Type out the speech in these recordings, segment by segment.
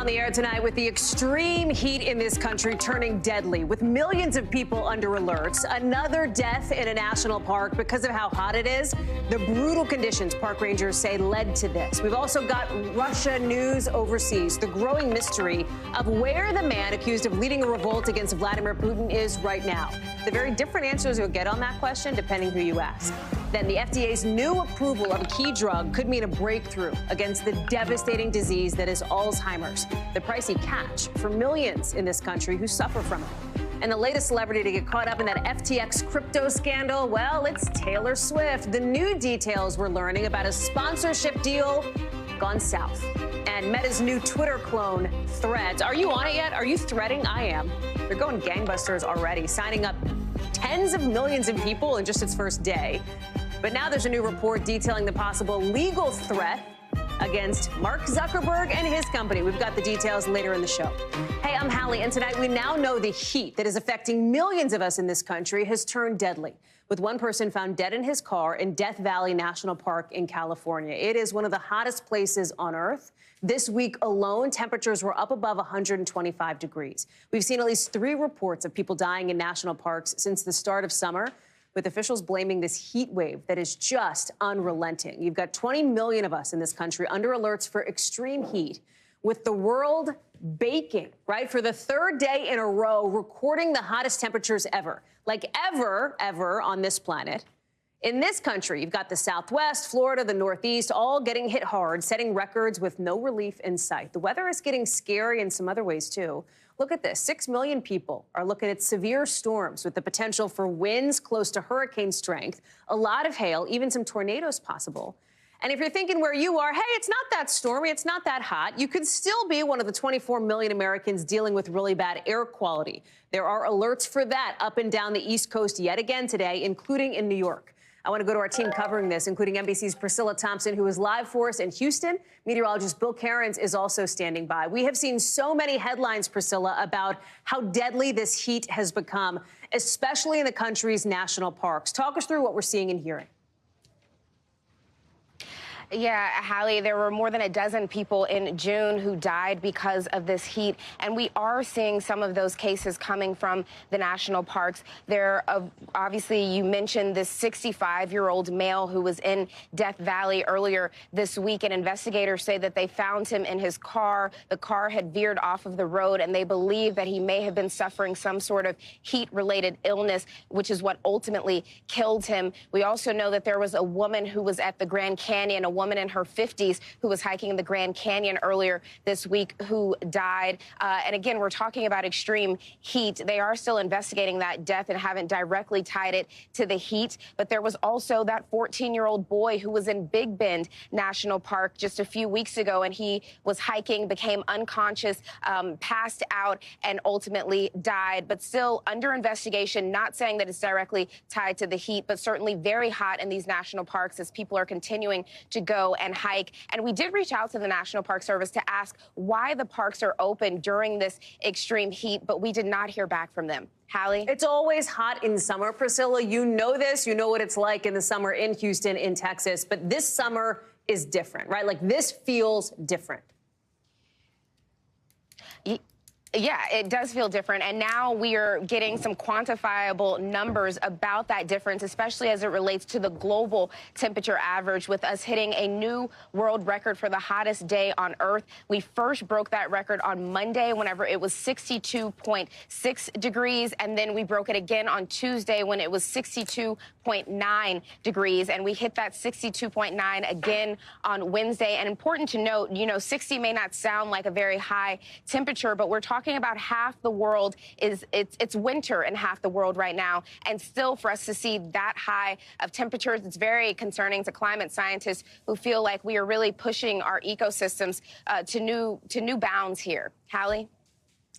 on the air tonight with the extreme heat in this country turning deadly, with millions of people under alerts. Another death in a national park because of how hot it is. The brutal conditions, park rangers say, led to this. We've also got Russia news overseas, the growing mystery of where the man accused of leading a revolt against Vladimir Putin is right now. The very different answers you'll get on that question depending who you ask. Then the FDA's new approval of a key drug could mean a breakthrough against the devastating disease that is Alzheimer's, the pricey catch for millions in this country who suffer from it. And the latest celebrity to get caught up in that FTX crypto scandal, well, it's Taylor Swift. The new details we're learning about a sponsorship deal gone south. And Meta's new Twitter clone, Threads. Are you on it yet? Are you threading? I am. They're going gangbusters already, signing up tens of millions of people in just its first day. But now there's a new report detailing the possible legal threat against Mark Zuckerberg and his company. We've got the details later in the show. Hey, I'm Hallie, and tonight we now know the heat that is affecting millions of us in this country has turned deadly, with one person found dead in his car in Death Valley National Park in California. It is one of the hottest places on Earth. This week alone, temperatures were up above 125 degrees. We've seen at least 3 reports of people dying in national parks since the start of summer, with officials blaming this heat wave that is just unrelenting. You've got 20 million of us in this country under alerts for extreme heat, with the world baking, right, for the third day in a row, recording the hottest temperatures ever, like ever on this planet. In this country, you've got the Southwest, Florida, the Northeast, all getting hit hard, setting records with no relief in sight. The weather is getting scary in some other ways, too. Look at this. 6 million people are looking at severe storms with the potential for winds close to hurricane strength, a lot of hail, even some tornadoes possible. And if you're thinking where you are, hey, it's not that stormy, it's not that hot, you could still be one of the 24 million Americans dealing with really bad air quality. There are alerts for that up and down the East Coast yet again today, including in New York. I want to go to our team covering this, including NBC's Priscilla Thompson, who is live for us in Houston. Meteorologist Bill Cairns is also standing by. We have seen so many headlines, Priscilla, about how deadly this heat has become, especially in the country's national parks. Talk us through what we're seeing and hearing. Yeah, Hallie, there were more than a dozen people in June who died because of this heat, and we are seeing some of those cases coming from the national parks. There, obviously, you mentioned this 65-year-old male who was in Death Valley earlier this week, and investigators say that they found him in his car. The car had veered off of the road, and they believe that he may have been suffering some sort of heat-related illness, which is what ultimately killed him. We also know that there was a woman who was at the Grand Canyon, a woman in her 50s who was hiking in the Grand Canyon earlier this week who died. And again, we're talking about extreme heat. They are still investigating that death and haven't directly tied it to the heat. But there was also that 14-year-old boy who was in Big Bend National Park just a few weeks ago, and he was hiking, became unconscious, passed out, and ultimately died. But still under investigation, not saying that it's directly tied to the heat, but certainly very hot in these national parks as people are continuing to go and hike. And we did reach out to the National Park Service to ask why the parks are open during this extreme heat, but we did not hear back from them. Hallie? It's always hot in summer, Priscilla. You know this. You know what it's like in the summer in Houston, in Texas. But this summer is different, right? Like, this feels different. Yeah, it does feel different. And now we are getting some quantifiable numbers about that difference, especially as it relates to the global temperature average, with us hitting a new world record for the hottest day on Earth. We first broke that record on Monday, whenever it was 62.6 degrees. And then we broke it again on Tuesday when it was 62.9 degrees. And we hit that 62.9 again on Wednesday. And important to note, you know, 60 may not sound like a very high temperature, but we're talking about half the world it's winter in half the world right now, and still for us to see that high of temperatures, it's very concerning to climate scientists who feel like we are really pushing our ecosystems to new bounds here. Hallie?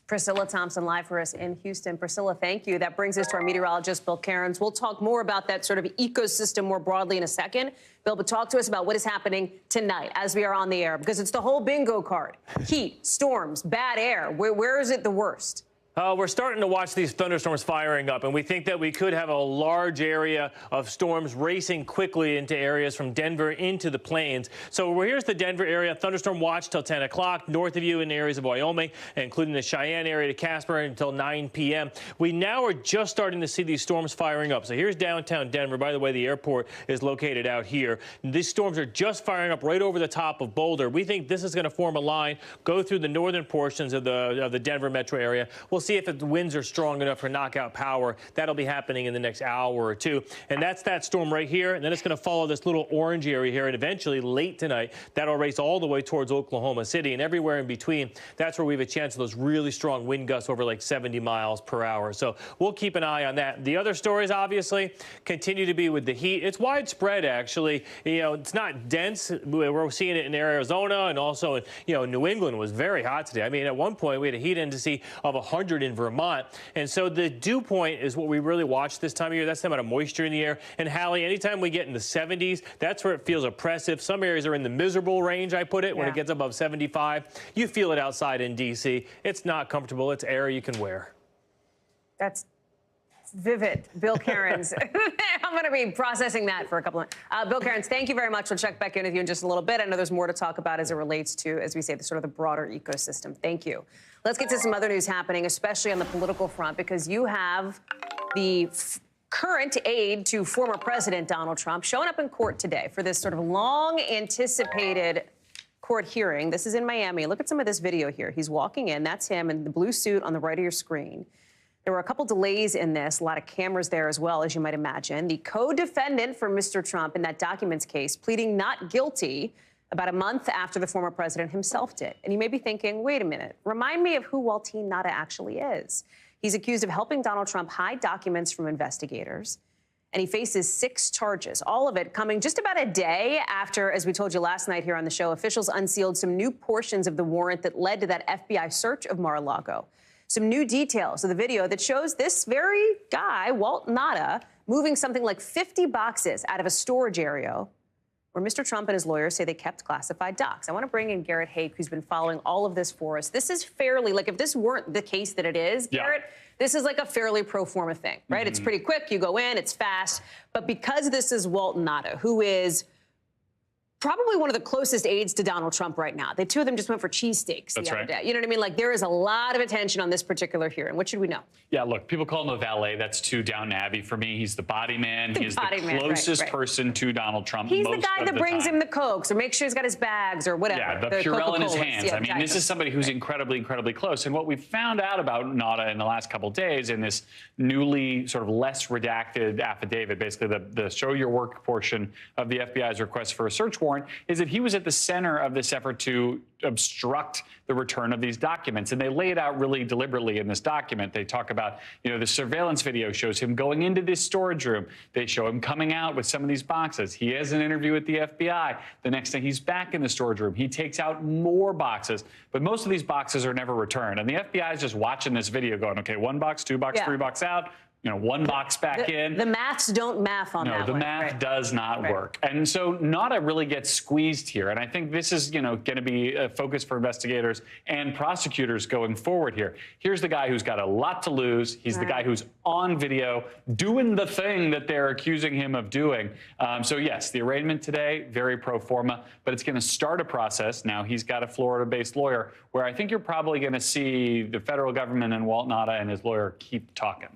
Priscilla Thompson live for us in Houston. Priscilla, thank you. That brings us to our meteorologist, Bill Cairns. We'll talk more about that sort of ecosystem more broadly in a second. Bill, but talk to us about what is happening tonight as we are on the air, because it's the whole bingo card. Heat, storms, bad air. Where is it the worst? We're starting to watch these thunderstorms firing up, and we think that we could have a large area of storms racing quickly into areas from Denver into the plains. So here's the Denver area. Thunderstorm watch till 10 o'clock. North of you in areas of Wyoming, including the Cheyenne area to Casper until 9 p.m. We now are just starting to see these storms firing up. So here's downtown Denver. By the way, the airport is located out here. These storms are just firing up right over the top of Boulder. We think this is going to form a line, go through the northern portions of the Denver metro area. We'll see if the winds are strong enough for knockout power. That'll be happening in the next hour or two. And that's that storm right here. And then it's going to follow this little orange area here. And eventually, late tonight, that'll race all the way towards Oklahoma City. And everywhere in between, that's where we have a chance of those really strong wind gusts over like 70 miles per hour. So we'll keep an eye on that. The other stories, obviously, continue to be with the heat. It's widespread, actually. You know, it's not dense. We're seeing it in Arizona and also in, New England was very hot today. I mean, at one point, we had a heat index of 100 in Vermont. And so the dew point is what we really watch this time of year. That's the amount of moisture in the air. And Hallie, anytime we get in the 70s, that's where it feels oppressive. Some areas are in the miserable range, I put it, when it gets above 75. You feel it outside in D.C. It's not comfortable. It's air you can wear. That's vivid. Bill Cairns. I'm going to be processing that for a couple of Bill Cairns, thank you very much. We'll check back in with you in just a little bit. I know there's more to talk about as it relates to, as we say, the sort of the broader ecosystem. Thank you. Let's get to some other news happening, especially on the political front, because you have the current aide to former President Donald Trump showing up in court today for this sort of long-anticipated court hearing. This is in Miami. Look at some of this video here. He's walking in. That's him in the blue suit on the right of your screen. There were a couple delays in this, a lot of cameras there as well, as you might imagine. The co-defendant for Mr. Trump in that documents case pleading not guilty about a month after the former president himself did. And you may be thinking, wait a minute, remind me of who Walt Nauta actually is. He's accused of helping Donald Trump hide documents from investigators, and he faces 6 charges, all of it coming just about a day after, as we told you last night here on the show, officials unsealed some new portions of the warrant that led to that FBI search of Mar-a-Lago. Some new details of the video that shows this very guy, Walt Nauta, moving something like 50 boxes out of a storage area where Mr. Trump and his lawyers say they kept classified docs. I want to bring in Garrett Haake, who's been following all of this for us. This is fairly, like, if this weren't the case that it is, Garrett, this is like a fairly pro forma thing, right? It's pretty quick. You go in, it's fast. But because this is Walt Nauta, who is probably one of the closest aides to Donald Trump right now. The two of them just went for cheesesteaks the other day. You know what I mean? Like, there is a lot of attention on this particular hearing. What should we know? Yeah, look, people call him a valet. That's too Downton Abbey for me. He's the body man. He is the closest person to Donald Trump. He's the guy that brings him the Cokes or makes sure he's got his bags or whatever. Yeah, the Purell in his hands. I mean, this is somebody who's incredibly, incredibly close. And what we found out about Nauta in the last couple of days in this newly sort of less redacted affidavit, basically the show your work portion of the FBI's request for a search warrant, is that he was at the center of this effort to obstruct the return of these documents. And they lay it out really deliberately in this document. They talk about, the surveillance video shows him going into this storage room. They show him coming out with some of these boxes. He has an interview with the FBI. The next day, he's back in the storage room. He takes out more boxes, but most of these boxes are never returned. And the FBI is just watching this video going, okay, 1 box, 2 box, 3 box out. 1 box back in. The maths don't math on that one. No, the math does not work. And so Nauta really gets squeezed here. And I think this is, going to be a focus for investigators and prosecutors going forward here. Here's the guy who's got a lot to lose. He's the guy who's on video doing the thing that they're accusing him of doing. So, yes, the arraignment today, very pro forma, but it's going to start a process. Now, he's got a Florida-based lawyer where I think you're probably going to see the federal government and Walt Nauta and his lawyer keep talking.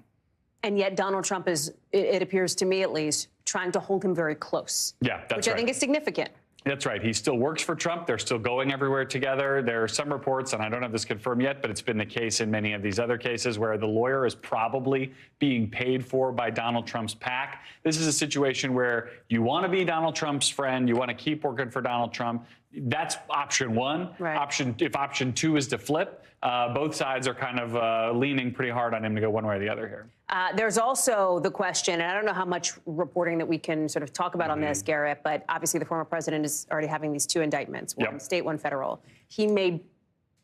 And yet Donald Trump is, it appears to me at least, trying to hold him very close. Yeah, that's which I think is significant. That's right. He still works for Trump. They're still going everywhere together. There are some reports, and I don't have this confirmed yet, but it's been the case in many of these other cases where the lawyer is probably being paid for by Donald Trump's PAC. This is a situation where you want to be Donald Trump's friend. You want to keep working for Donald Trump. That's option 1. If option 2 is to flip, both sides are kind of leaning pretty hard on him to go one way or the other here. There's also the question, and I don't know how much reporting that we can sort of talk about on this, Garrett, but obviously the former president is already having these 2 indictments, one state, one federal. He may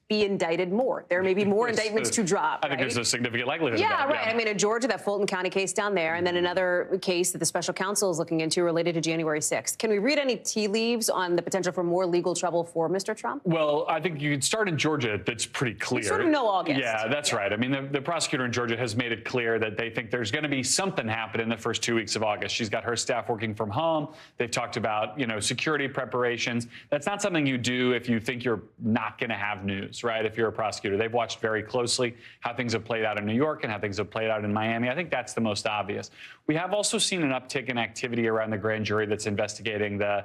be indicted more. There may be more indictments to drop. I think there's a significant likelihood yeah, of that. Right. I mean, in Georgia, that Fulton County case down there, and then another case that the special counsel is looking into related to January 6th. Can we read any tea leaves on the potential for more legal trouble for Mr. Trump? Well, I think you could start in Georgia. That's pretty clear. We sort of know August. Yeah, that's right. I mean, the prosecutor in Georgia has made it clear that they think there's going to be something happen in the first 2 weeks of August. She's got her staff working from home. They've talked about, security preparations. That's not something you do if you think you're not going to have news, right? If you're a prosecutor. They've watched very closely how things have played out in New York and how things have played out in Miami. I think that's the most obvious. We have also seen an uptick in activity around the grand jury that's investigating the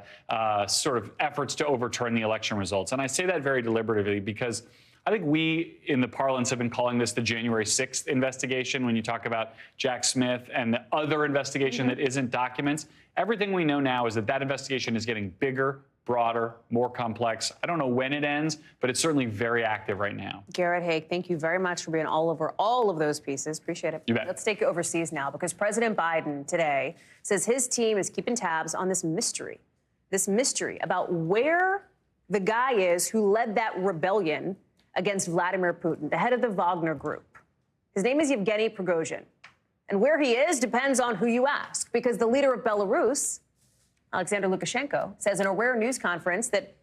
sort of efforts to overturn the election results. And I say that very deliberately because I think we, in the parlance, have been calling this the January 6th investigation. When you talk about Jack Smith and the other investigation that isn't documents, everything we know now is that investigation is getting bigger, broader, more complex. I don't know when it ends, but it's certainly very active right now. Garrett Haake, thank you very much for being all over all of those pieces. Appreciate it. You bet. Let's take it overseas now, because President Biden today says his team is keeping tabs on this mystery about where the guy is who led that rebellion against Vladimir Putin, the head of the Wagner group. His name is Yevgeny Prigozhin. And where he is depends on who you ask, because the leader of Belarus, Alexander Lukashenko, says in a rare news conference that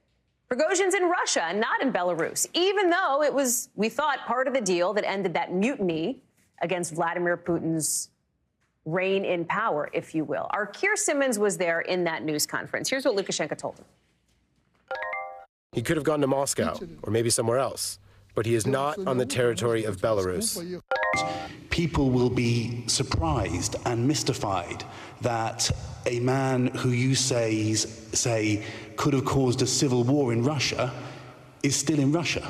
Prigozhin's in Russia and not in Belarus, even though it was, we thought, part of the deal that ended that mutiny against Vladimir Putin's reign in power, if you will. Our Keir Simmons was there in that news conference. Here's what Lukashenko told him. He could have gone to Moscow or maybe somewhere else, but he is not on the territory of Belarus. People will be surprised and mystified that a man who you say could have caused a civil war in Russia is still in Russia.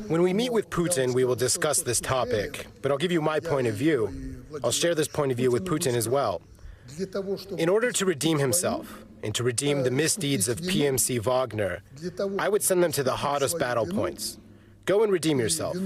When we meet with Putin, we will discuss this topic, but I'll give you my point of view. I'll share this point of view with Putin as well. In order to redeem himself and to redeem the misdeeds of PMC Wagner, I would send them to the hottest battle points. Go and redeem yourself.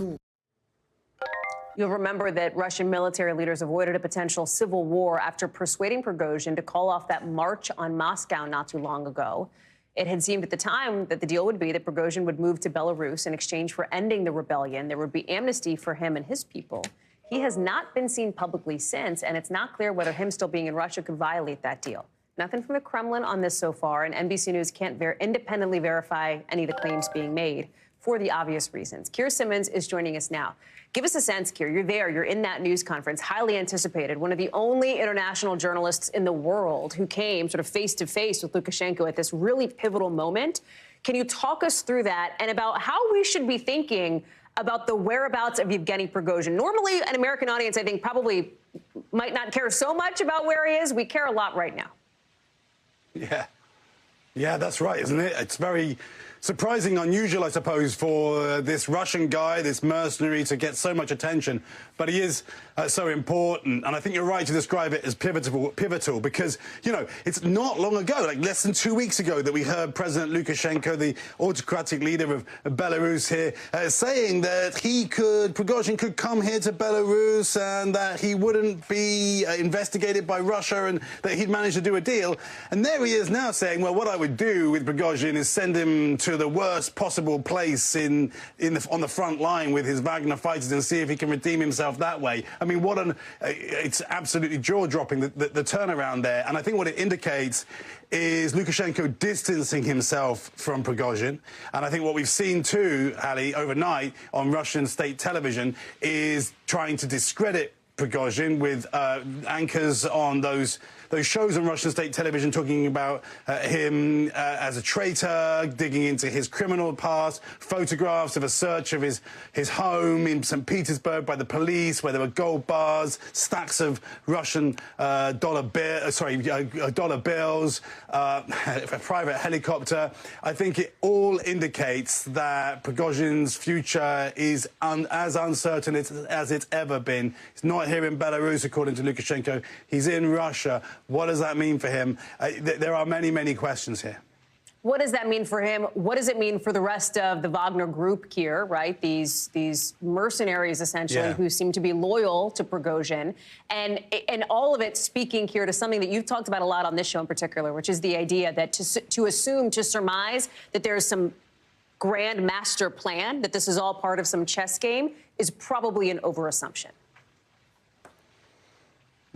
You'll remember that Russian military leaders avoided a potential civil war after persuading Prigozhin to call off that march on Moscow not too long ago. It had seemed at the time that the deal would be that Prigozhin would move to Belarus in exchange for ending the rebellion. There would be amnesty for him and his people. He has not been seen publicly since, and it's not clear whether him still being in Russia could violate that deal. Nothing from the Kremlin on this so far, and NBC News can't independently verify any of the claims being made for the obvious reasons. Keir Simmons is joining us now. Give us a sense, Keir. You're there. You're in that news conference, highly anticipated. One of the only international journalists in the world who came sort of face-to-face with Lukashenko at this really pivotal moment. Can you talk us through that and about how we should be thinking about the whereabouts of Yevgeny Prigozhin? Normally, an American audience, I think, probably might not care so much about where he is. We care a lot right now. Yeah, that's right, isn't it? It's very surprising, unusual, I suppose, for this Russian guy, this mercenary, to get so much attention. But he is so important. And I think you're right to describe it as pivotal because, it's not long ago, like less than 2 weeks ago, that we heard President Lukashenko, the autocratic leader of Belarus here, saying that Prigozhin could come here to Belarus and that he wouldn't be investigated by Russia and that he'd managed to do a deal. And there he is now saying, well, what I would do with Prigozhin is send him to the worst possible place on the front line with his Wagner fighters and see if he can redeem himself that way. I mean, it's absolutely jaw-dropping, the turnaround there. And I think what it indicates is Lukashenko distancing himself from Prigozhin. And I think what we've seen too, Hallie, overnight on Russian state television is trying to discredit Prigozhin with anchors on those shows on Russian state television talking about him as a traitor, digging into his criminal past, photographs of a search of his home in St. Petersburg by the police where there were gold bars, stacks of Russian dollar bills, a private helicopter. I think it all indicates that Prigozhin's future is as uncertain as it's ever been. He's not here in Belarus, according to Lukashenko. He's in Russia. What does that mean for him? There are many, many questions here. What does that mean for him? What does it mean for the rest of the Wagner group here, right? These mercenaries, essentially, who seem to be loyal to Prigozhin. And all of it speaking here to something that you've talked about a lot on this show in particular, which is the idea that to surmise that there's some grand master plan, that this is all part of some chess game, is probably an overassumption.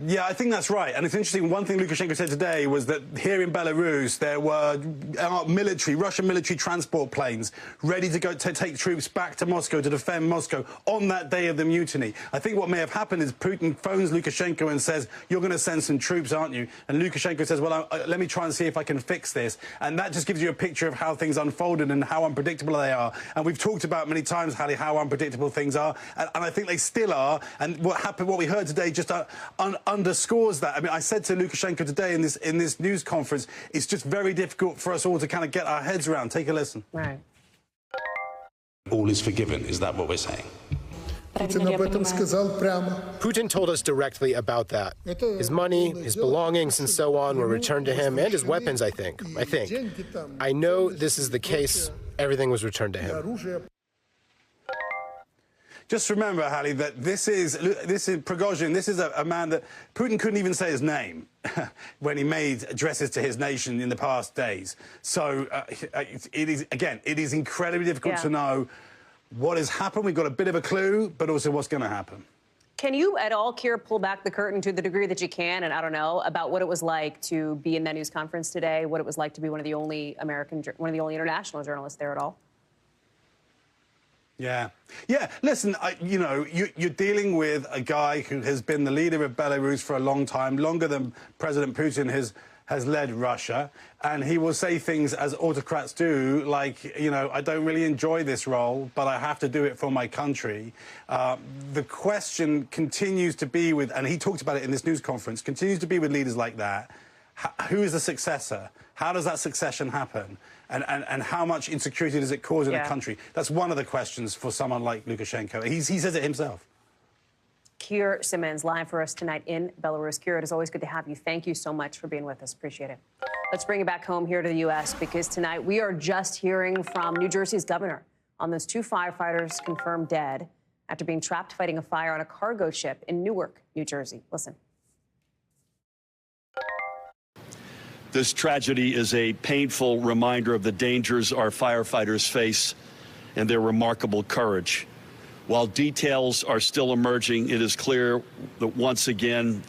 Yeah, I think that's right. And it's interesting, one thing Lukashenko said today was that here in Belarus, there were Russian military transport planes ready to go to take troops back to Moscow to defend Moscow on that day of the mutiny. I think what may have happened is Putin phones Lukashenko and says, you're going to send some troops, aren't you? And Lukashenko says, well, let me try and see if I can fix this. And that just gives you a picture of how things unfolded and how unpredictable they are. And we've talked about many times, Hallie, how unpredictable things are. And I think they still are. And what we heard today just underscores that. I mean, I said to Lukashenko today in this news conference, it's just very difficult for us all to kind of get our heads around. Take a listen. Right. All is forgiven. Is that what we're saying? Putin told us directly about that. His money, his belongings, and so on were returned to him, and his weapons, I think. I know this is the case. Everything was returned to him. Just remember, Hallie, that this is Prigozhin. This is a man that Putin couldn't even say his name when he made addresses to his nation in the past days. So it is incredibly difficult to know what has happened. We've got a bit of a clue, but also what's going to happen. Can you at all, Keir, pull back the curtain to the degree that you can, and I don't know, about what it was like to be in that news conference today, what it was like to be one of the only international journalists there at all? Yeah. Listen, you're dealing with a guy who has been the leader of Belarus for a long time, longer than President Putin has led Russia, and he will say things as autocrats do, like, I don't really enjoy this role, but I have to do it for my country. The question continues to be with, and he talked about it in this news conference, continues to be with leaders like that. Who is the successor? How does that succession happen? And how much insecurity does it cause in a country? That's one of the questions for someone like Lukashenko. He says it himself. Keir Simmons, live for us tonight in Belarus. Keir, it is always good to have you. Thank you so much for being with us. Appreciate it. Let's bring it back home here to the U.S. because tonight we are just hearing from New Jersey's governor on those 2 firefighters confirmed dead after being trapped fighting a fire on a cargo ship in Newark, New Jersey. Listen. This tragedy is a painful reminder of the dangers our firefighters face and their remarkable courage. While details are still emerging, it is clear that once again,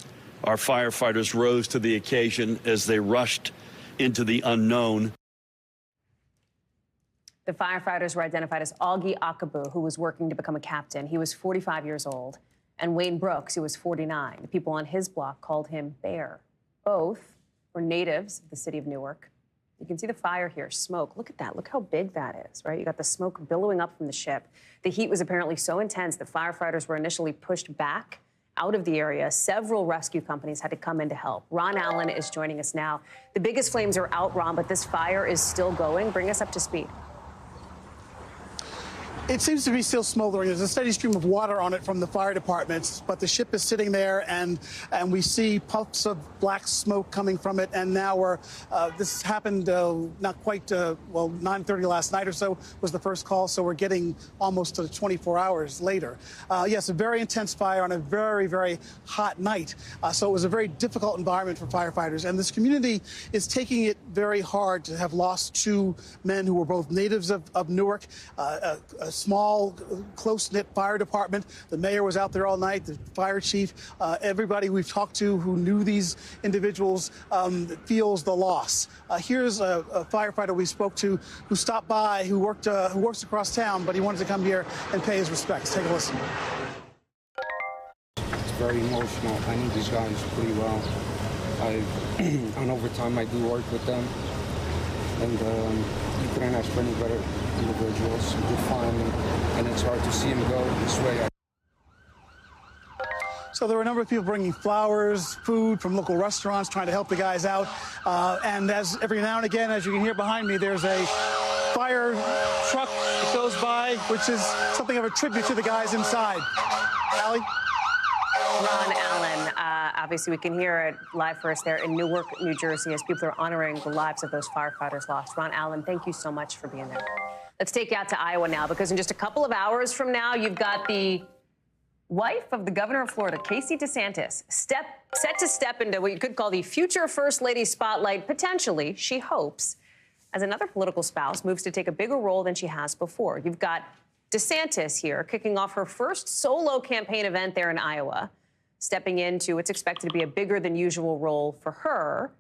our firefighters rose to the occasion as they rushed into the unknown. The firefighters were identified as Augie Akabu, who was working to become a captain. He was 45 years old, and Wayne Brooks, who was 49. The people on his block called him Bear. Both were natives of the city of Newark. You can see the fire here, smoke. Look at that. Look how big that is, right? You got the smoke billowing up from the ship. The heat was apparently so intense that firefighters were initially pushed back out of the area. Several rescue companies had to come in to help. Ron Allen is joining us now. The biggest flames are out, Ron, but this fire is still going. Bring us up to speed. It seems to be still smoldering. There's a steady stream of water on it from the fire departments, but the ship is sitting there, and we see puffs of black smoke coming from it. And now this happened not quite, 9:30 last night or so was the first call, so we're getting almost to 24 hours later. Yes, a very intense fire on a very, very hot night. So it was a very difficult environment for firefighters. And this community is taking it very hard to have lost 2 men who were both natives of Newark. A small, close-knit fire department. The mayor was out there all night, the fire chief, everybody we've talked to who knew these individuals feels the loss. Here's a firefighter we spoke to who stopped by, who works across town, but he wanted to come here and pay his respects. Take a listen. It's very emotional. I know these guys pretty well. On overtime, I do work with them, and you couldn't ask for any better individuals. You find them, and it's hard to see them go this way. So there were a number of people bringing flowers, food from local restaurants, trying to help the guys out. And as every now and again, as you can hear behind me, there's a fire truck that goes by, which is something of a tribute to the guys inside. Hallie? Ron Allen, obviously we can hear it live for us there in Newark, New Jersey, as people are honoring the lives of those firefighters lost. Ron Allen, thank you so much for being there. Let's take you out to Iowa now, because in just a couple of hours from now, you've got the wife of the governor of Florida, Casey DeSantis, set to step into what you could call the future First Lady spotlight, potentially, she hopes, as another political spouse moves to take a bigger role than she has before. You've got DeSantis here kicking off her first solo campaign event there in Iowa, stepping into what's expected to be a bigger than usual role for her,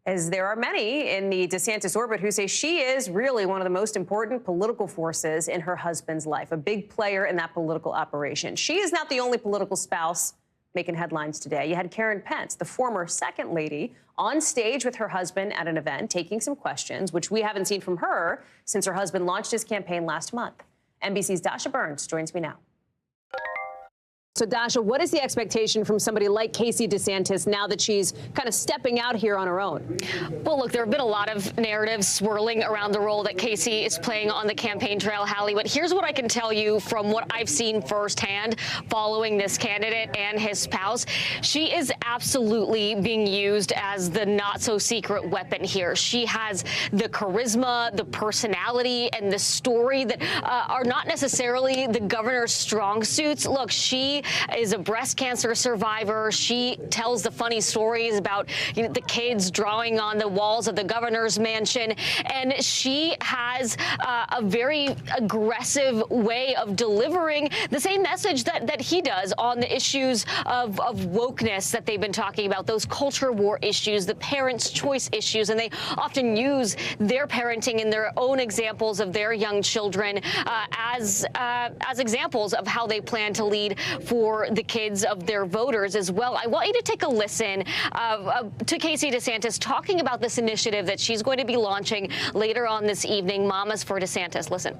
as there are many in the DeSantis orbit who say she is really one of the most important political forces in her husband's life, a big player in that political operation. She is not the only political spouse making headlines today. You had Karen Pence, the former second lady, on stage with her husband at an event, taking some questions, which we haven't seen from her since her husband launched his campaign last month. NBC's Dasha Burns joins me now. So, Dasha, what is the expectation from somebody like Casey DeSantis now that she's kind of stepping out here on her own? Well, look, there have been a lot of narratives swirling around the role that Casey is playing on the campaign trail, Hallie. But here's what I can tell you from what I've seen firsthand following this candidate and his spouse. She is absolutely being used as the not-so-secret weapon here. She has the charisma, the personality, and the story that are not necessarily the governor's strong suits. Look, she is a breast cancer survivor. She tells the funny stories about the kids drawing on the walls of the governor's mansion. And she has a very aggressive way of delivering the same message that he does on the issues of wokeness that they've been talking about, those culture war issues, the parents' choice issues. And they often use their parenting and their own examples of their young children as examples of how they plan to lead for the kids of their voters as well. I want you to take a listen to Casey DeSantis talking about this initiative that she's going to be launching later on this evening, Mamas for DeSantis. Listen.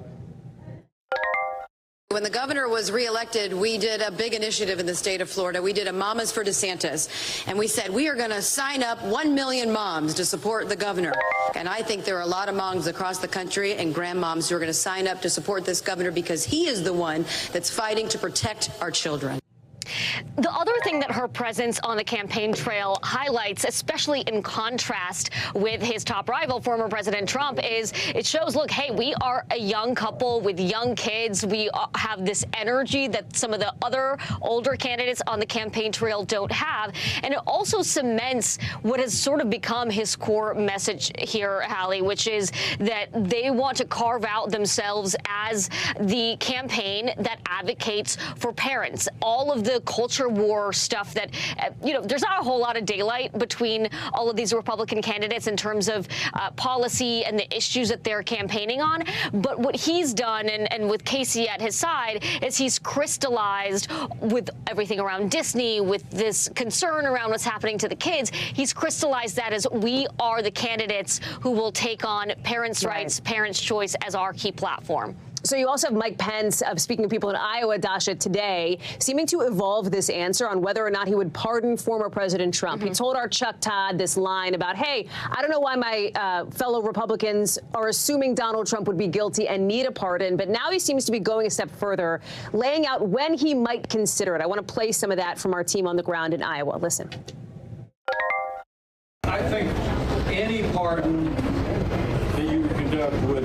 When the governor was reelected, we did a big initiative in the state of Florida. We did a Mamas for DeSantis, and we said we are going to sign up 1 million moms to support the governor. And I think there are a lot of moms across the country and grandmoms who are going to sign up to support this governor because he is the one that's fighting to protect our children. The other thing that her presence on the campaign trail highlights, especially in contrast with his top rival, former President Trump, is it shows, look, hey, we are a young couple with young kids. We have this energy that some of the other older candidates on the campaign trail don't have. And it also cements what has sort of become his core message here, Hallie, which is that they want to carve out themselves as the campaign that advocates for parents. All of the culture war stuff that, there's not a whole lot of daylight between all of these Republican candidates in terms of policy and the issues that they're campaigning on. But what he's done, and with Casey at his side, is he's crystallized with everything around Disney, with this concern around what's happening to the kids. He's crystallized that as we are the candidates who will take on parents' rights, parents' choice as our key platform. So you also have Mike Pence, speaking of people in Iowa, Dasha, today, seeming to evolve this answer on whether or not he would pardon former President Trump. He told our Chuck Todd this line about, hey, I don't know why my fellow Republicans are assuming Donald Trump would be guilty and need a pardon. But now he seems to be going a step further, laying out when he might consider it. I want to play some of that from our team on the ground in Iowa. Listen. I think any pardon that you would conduct would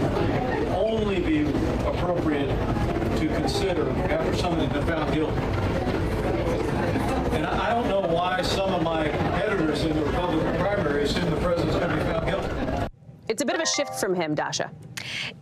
only be appropriate to consider after someone has been found guilty. And I don't know why some of my competitors in the Republican primary assume the president's going to be found guilty. It's a bit of a shift from him, Dasha.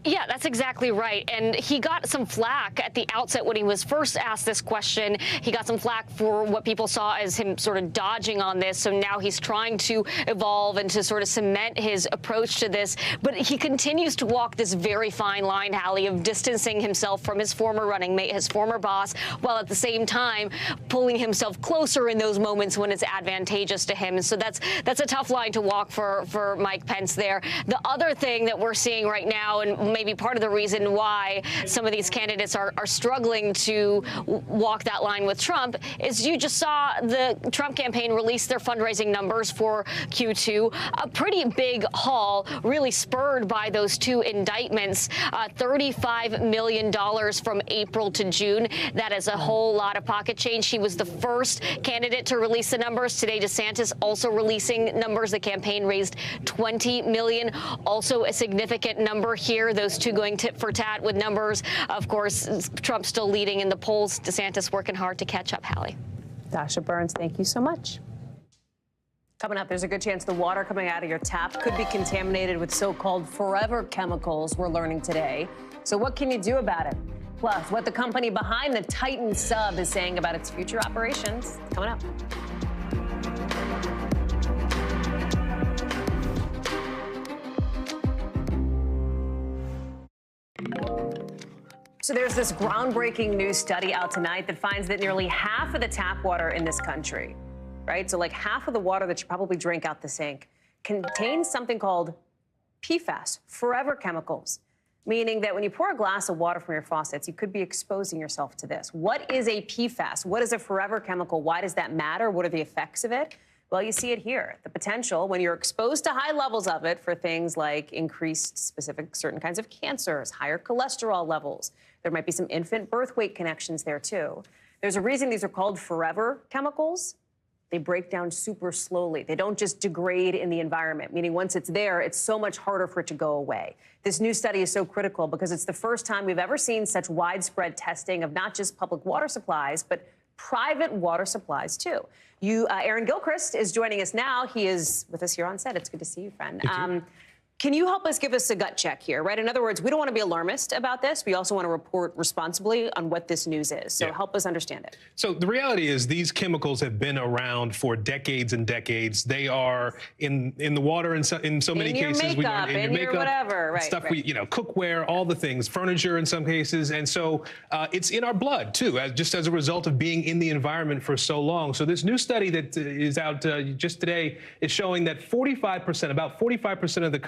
Yeah, that's exactly right. And he got some flack at the outset when he was first asked this question. He got some flack for what people saw as him sort of dodging on this. So now he's trying to evolve and to sort of cement his approach to this. But he continues to walk this very fine line, Hallie, of distancing himself from his former running mate, his former boss, while at the same time pulling himself closer in those moments when it's advantageous to him. And so that's a tough line to walk for Mike Pence there. The other thing that we're seeing right now, and maybe part of the reason why some of these candidates are struggling to walk that line with Trump, is you just saw the Trump campaign release their fundraising numbers for Q2. A pretty big haul, really spurred by those two indictments, $35 million from April to June. That is a whole lot of pocket change. He was the first candidate to release the numbers. Today, DeSantis also releasing numbers. The campaign raised $20 million. Also a significant number here. Those two going tit for tat with numbers. Of course, Trump still leading in the polls. DeSantis working hard to catch up, Hallie. Dasha Burns, thank you so much. Coming up, there's a good chance the water coming out of your tap could be contaminated with so-called forever chemicals, we're learning today. So what can you do about it? Plus, what the company behind the Titan sub is saying about its future operations. Coming up. So there's this groundbreaking new study out tonight that finds that nearly half of the tap water in this country, right? So like half of the water that you probably drink out the sink contains something called PFAS, forever chemicals, meaning that when you pour a glass of water from your faucets, you could be exposing yourself to this. What is a PFAS? What is a forever chemical? Why does that matter? What are the effects of it? Well, you see it here. The potential when you're exposed to high levels of it for things like increased specific certain kinds of cancers, higher cholesterol levels. There might be some infant birth weight connections there, too. There's a reason these are called forever chemicals. They break down super slowly. They don't just degrade in the environment, meaning once it's there, it's so much harder for it to go away. This new study is so critical because it's the first time we've ever seen such widespread testing of not just public water supplies, but private water supplies, too. Aaron Gilchrist is joining us now. He is with us here on set. It's good to see you, friend. Can you help us give us a gut check here, right? In other words, we don't want to be alarmist about this. We also want to report responsibly on what this news is. So help us understand it. So the reality is these chemicals have been around for decades and decades. They are in the water in so many cases. Makeup, in your makeup, whatever, right? Stuff we, cookware, all the things, furniture in some cases. And so it's in our blood, too, just as a result of being in the environment for so long. So this new study that is out just today is showing that about 45% of the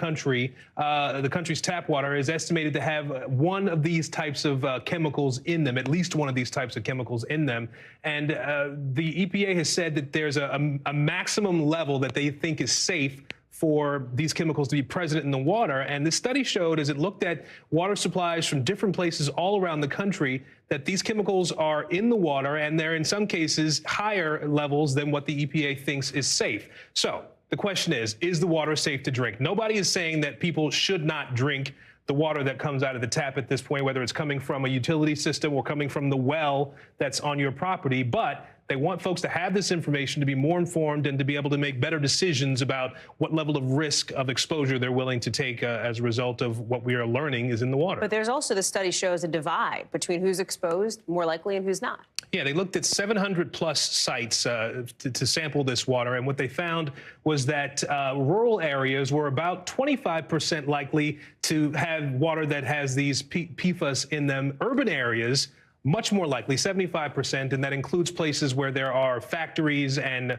country's tap water is estimated to have one of these types of chemicals in them, at least one of these types of chemicals in them. And the EPA has said that there's a maximum level that they think is safe for these chemicals to be present in the water. And this study showed, as it looked at water supplies from different places all around the country, that these chemicals are in the water, and they're in some cases higher levels than what the EPA thinks is safe. So the question is the water safe to drink? Nobody is saying that people should not drink the water that comes out of the tap at this point, whether it's coming from a utility system or coming from the well that's on your property. But they want folks to have this information, to be more informed, and to be able to make better decisions about what level of risk of exposure they're willing to take as a result of what we are learning is in the water. But there's also, the study shows a divide between who's exposed more likely and who's not. Yeah, they looked at 700 plus sites to sample this water, and what they found was that rural areas were about 25% likely to have water that has these PFAS in them. Urban areas, much more likely, 75%, and that includes places where there are factories and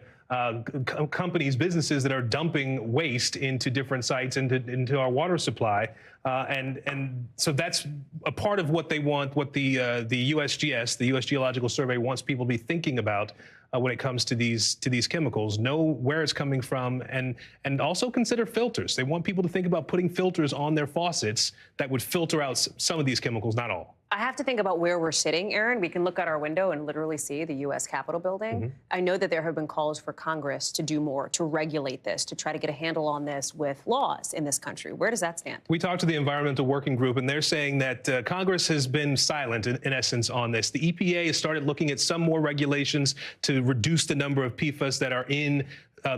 companies, businesses that are dumping waste into different sites, into our water supply. And so that's a part of what they want, what the USGS, the U.S. Geological Survey, wants people to be thinking about when it comes to these chemicals. Know where it's coming from, and also consider filters. They want people to think about putting filters on their faucets that would filter out some of these chemicals, not all. I have to think about where we're sitting, Aaron. We can look out our window and literally see the U.S. Capitol building. Mm-hmm. I know that there have been calls for Congress to do more, to regulate this, to try to get a handle on this with laws in this country. Where does that stand? We talked to the Environmental Working Group, and they're saying that Congress has been silent, in essence, on this. The EPA has started looking at some more regulations to reduce the number of PFAS that are in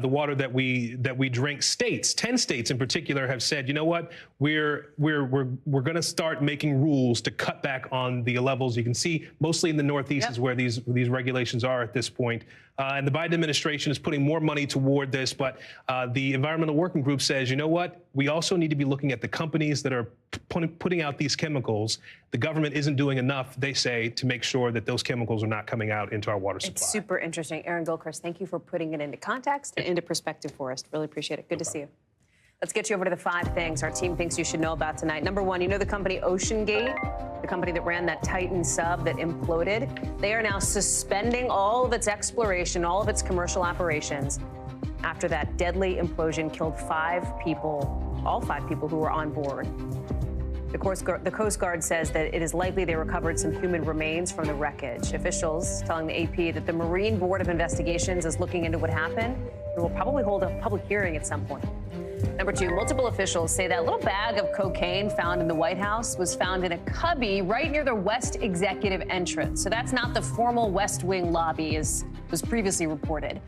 the water that we drink. 10 states in particular have said, you know what, we're going to start making rules to cut back on the levels. You can see mostly in the Northeast is where these regulations are at this point. And the Biden administration is putting more money toward this. But the Environmental Working Group says, you know what, we also need to be looking at the companies that are putting out these chemicals. The government isn't doing enough, they say, to make sure that those chemicals are not coming out into our water supply. It's super interesting. Aaron Gilchrist, thank you for putting it into context and into perspective for us. Really appreciate it. Good to see you. Let's get you over to the 5 things our team thinks you should know about tonight. Number 1, you know the company OceanGate, the company that ran that Titan sub that imploded? They are now suspending all of its exploration, all of its commercial operations after that deadly implosion killed 5 people, all 5 people who were on board. The Coast Guard says that it is likely they recovered some human remains from the wreckage. Officials telling the AP that the Marine Board of Investigations is looking into what happened and will probably hold a public hearing at some point. Number 2, multiple officials say that little bag of cocaine found in the White House was found in a cubby right near the West Executive entrance. So that's not the formal West Wing lobby, as was previously reported.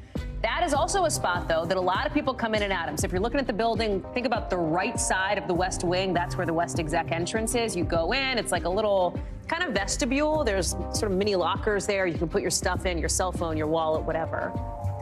That is also a spot, though, that a lot of people come in and out of. So if you're looking at the building, think about the right side of the West Wing. That's where the West Exec entrance is. You go in, it's like a little kind of vestibule. There's sort of mini lockers there. You can put your stuff in, your cell phone, your wallet, whatever.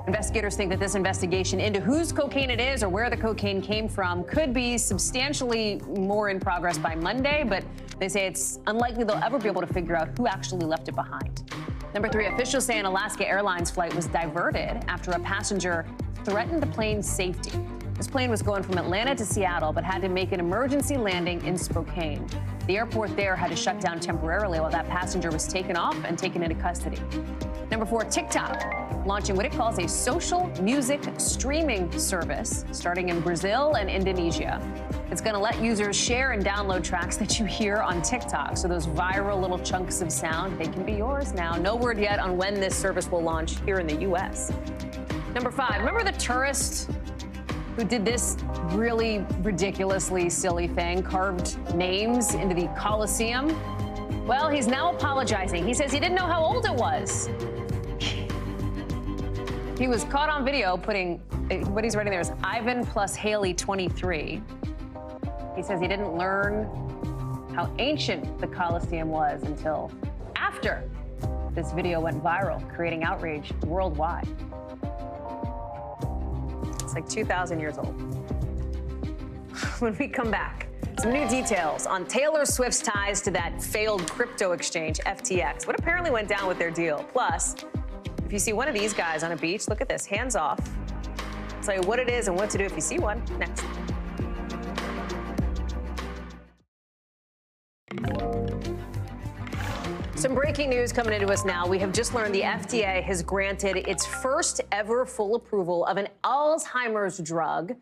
Investigators think that this investigation into whose cocaine it is or where the cocaine came from could be substantially more in progress by Monday, but they say it's unlikely they'll ever be able to figure out who actually left it behind. Number 3, officials say an Alaska Airlines flight was diverted after a passenger threatened the plane's safety. This plane was going from Atlanta to Seattle, but had to make an emergency landing in Spokane. The airport there had to shut down temporarily while that passenger was taken off and taken into custody. Number 4, TikTok, launching what it calls a social music streaming service starting in Brazil and Indonesia. It's going to let users share and download tracks that you hear on TikTok. So those viral little chunks of sound, they can be yours now. No word yet on when this service will launch here in the U.S. Number 5, remember the tourist who did this really ridiculously silly thing, carved names into the Colosseum? Well, he's now apologizing. He says he didn't know how old it was. He was caught on video putting, what he's writing there is Ivan plus Hallie 23. He says he didn't learn how ancient the Colosseum was until after this video went viral, creating outrage worldwide. It's like 2,000 years old. When we come back, some new details on Taylor Swift's ties to that failed crypto exchange, FTX. What apparently went down with their deal? Plus, if you see one of these guys on a beach, look at this, hands off. I'll tell you what it is and what to do if you see one. Next. Some breaking news coming into us now. We have just learned the FDA has granted its first ever full approval of an Alzheimer's drug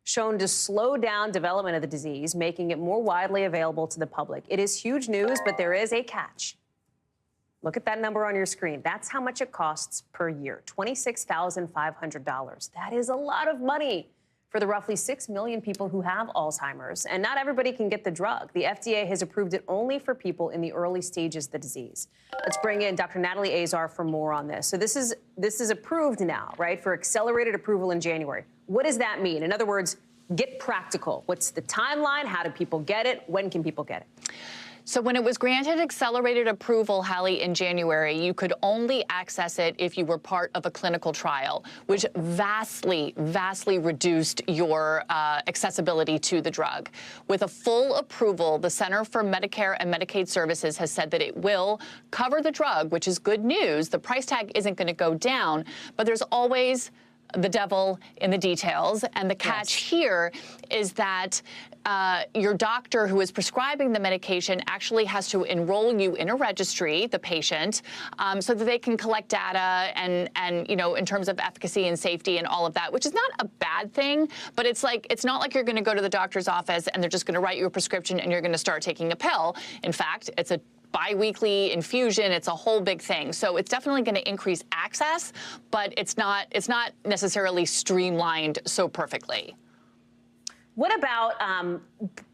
shown to slow down development of the disease, making it more widely available to the public. It is huge news, but there is a catch. Look at that number on your screen. That's how much it costs per year, $26,500. That is a lot of money for the roughly 6 million people who have Alzheimer's. And not everybody can get the drug. The FDA has approved it only for people in the early stages of the disease. Let's bring in Dr. Natalie Azar for more on this. So this is approved now, right, for accelerated approval in January. What does that mean? In other words, get practical. What's the timeline? How do people get it? When can people get it? So when it was granted accelerated approval, Hallie, in January, you could only access it if you were part of a clinical trial, which vastly, vastly reduced your accessibility to the drug. With a full approval, the Center for Medicare and Medicaid Services has said that it will cover the drug, which is good news. The price tag isn't going to go down, but there's always the devil in the details. And the catch here is that your doctor who is prescribing the medication actually has to enroll you in a registry, the patient, so that they can collect data and you know, in terms of efficacy and safety and all of that, which is not a bad thing, but it's not like you're going to go to the doctor's office and they're just going to write you a prescription and you're going to start taking a pill. In fact, it's a biweekly infusion. It's a whole big thing. So it's definitely going to increase access, but it's not necessarily streamlined so perfectly. What about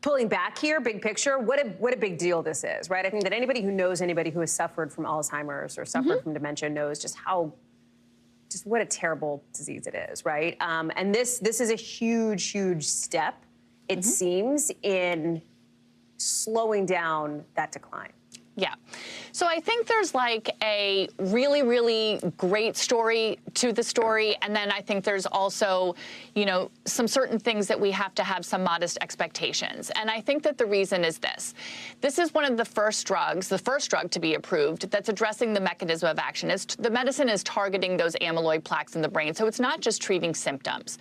pulling back here, big picture? What a big deal this is, right? I think that anybody who knows anybody who has suffered from Alzheimer's or suffered from dementia knows just what a terrible disease it is, right? And this is a huge, huge step, it seems, in slowing down that decline. Yeah. So I think there's like a really, really great story to the story. And then I think there's also, you know, some certain things that we have to have some modest expectations. And I think that the reason is this. This is one of the first drugs, the first drug to be approved that's addressing the mechanism of action. The medicine is targeting those amyloid plaques in the brain. So it's not just treating symptoms.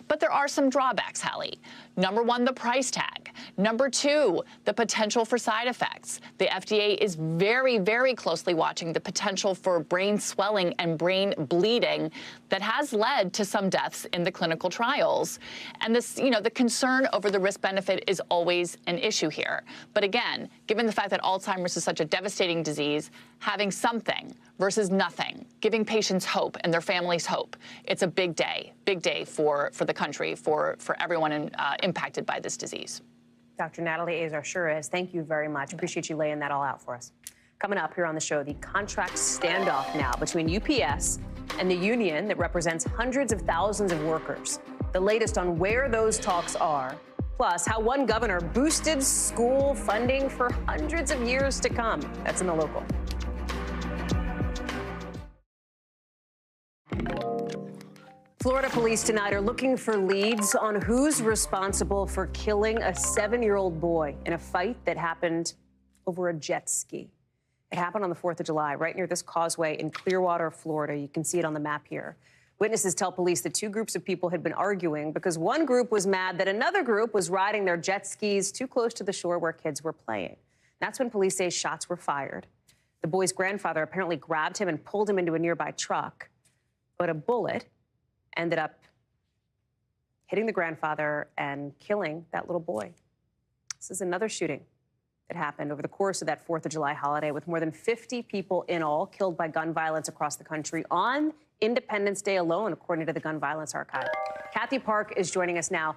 But there are some drawbacks, Hallie. Number one, the price tag. Number two, the potential for side effects. The FDA is very, very closely watching the potential for brain swelling and brain bleeding that has led to some deaths in the clinical trials. And this, you know, the concern over the risk-benefit is always an issue here. But again, given the fact that Alzheimer's is such a devastating disease, having something versus nothing, giving patients hope and their families hope, it's a big day for the country, for everyone impacted by this disease. Dr. Natalie Azar sure is. Thank you very much. Appreciate you laying that all out for us. Coming up here on the show, the contract standoff now between UPS and the union that represents hundreds of thousands of workers. The latest on where those talks are, plus how one governor boosted school funding for hundreds of years to come. That's in the local. Florida police tonight are looking for leads on who's responsible for killing a 7-year-old boy in a fight that happened over a jet ski. It happened on the 4th of July, right near this causeway in Clearwater, Florida. You can see it on the map here. Witnesses tell police that two groups of people had been arguing because one group was mad that another group was riding their jet skis too close to the shore where kids were playing. That's when police say shots were fired. The boy's grandfather apparently grabbed him and pulled him into a nearby truck, but a bullet ended up hitting the grandfather and killing that little boy. This is another shooting that happened over the course of that 4th of July holiday, with more than 50 people in all killed by gun violence across the country on Independence Day alone, according to the Gun Violence Archive. Kathy Park is joining us now.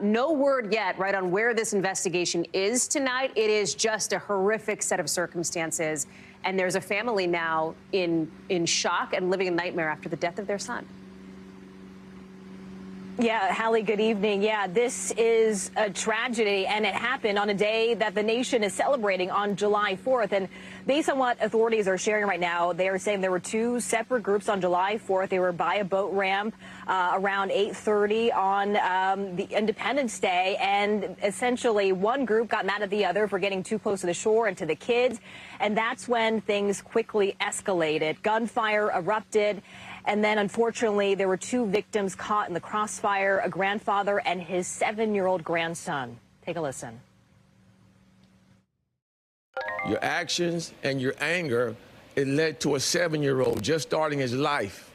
No word yet, right, on where this investigation is tonight. It is just a horrific set of circumstances, and there's a family now in shock and living a nightmare after the death of their son. Yeah, Hallie, good evening. Yeah, this is a tragedy, and it happened on a day that the nation is celebrating on July 4th. And based on what authorities are sharing right now, they are saying there were two separate groups on July 4th. They were by a boat ramp around 8:30 on the Independence Day. And essentially, one group got mad at the other for getting too close to the shore and to the kids. And that's when things quickly escalated. Gunfire erupted. And then, unfortunately, there were two victims caught in the crossfire, a grandfather and his 7-year-old grandson. Take a listen. Your actions and your anger, it led to a 7-year-old just starting his life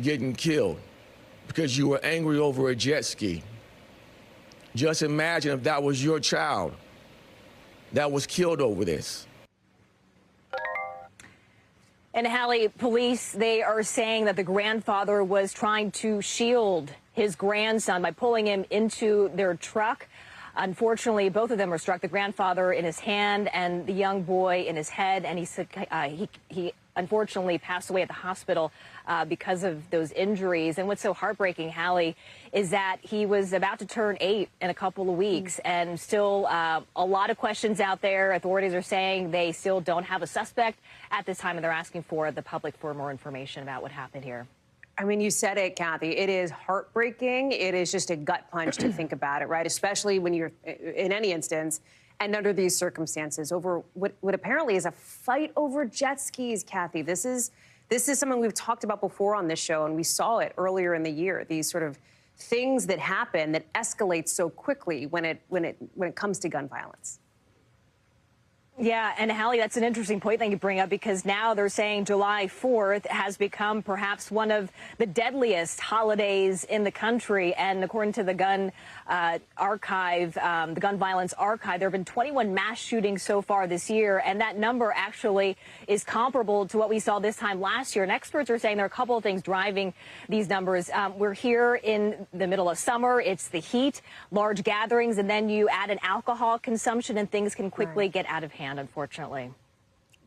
getting killed because you were angry over a jet ski. Just imagine if that was your child that was killed over this. And Hallie, police, they are saying that the grandfather was trying to shield his grandson by pulling him into their truck. Unfortunately, both of them were struck, the grandfather in his hand and the young boy in his head. And he said he unfortunately passed away at the hospital because of those injuries. And what's so heartbreaking, Hallie, is that he was about to turn 8 in a couple of weeks. And still a lot of questions out there. Authorities are saying they still don't have a suspect at this time, and they're asking for the public for more information about what happened here. I mean, you said it, Kathy. It is heartbreaking. It is just a gut punch to think about it, right? Especially when you're in any instance and under these circumstances over what apparently is a fight over jet skis, Kathy. This is something we've talked about before on this show, and we saw it earlier in the year. These sort of things that happen that escalate so quickly when it comes to gun violence. Yeah, and Hallie, that's an interesting point that you bring up, because now they're saying July 4th has become perhaps one of the deadliest holidays in the country. And according to the gun archive, the Gun Violence Archive, there have been 21 mass shootings so far this year. And that number actually is comparable to what we saw this time last year. And experts are saying there are a couple of things driving these numbers. We're here in the middle of summer. It's the heat, large gatherings, and then you add an alcohol consumption and things can quickly get out of hand, unfortunately.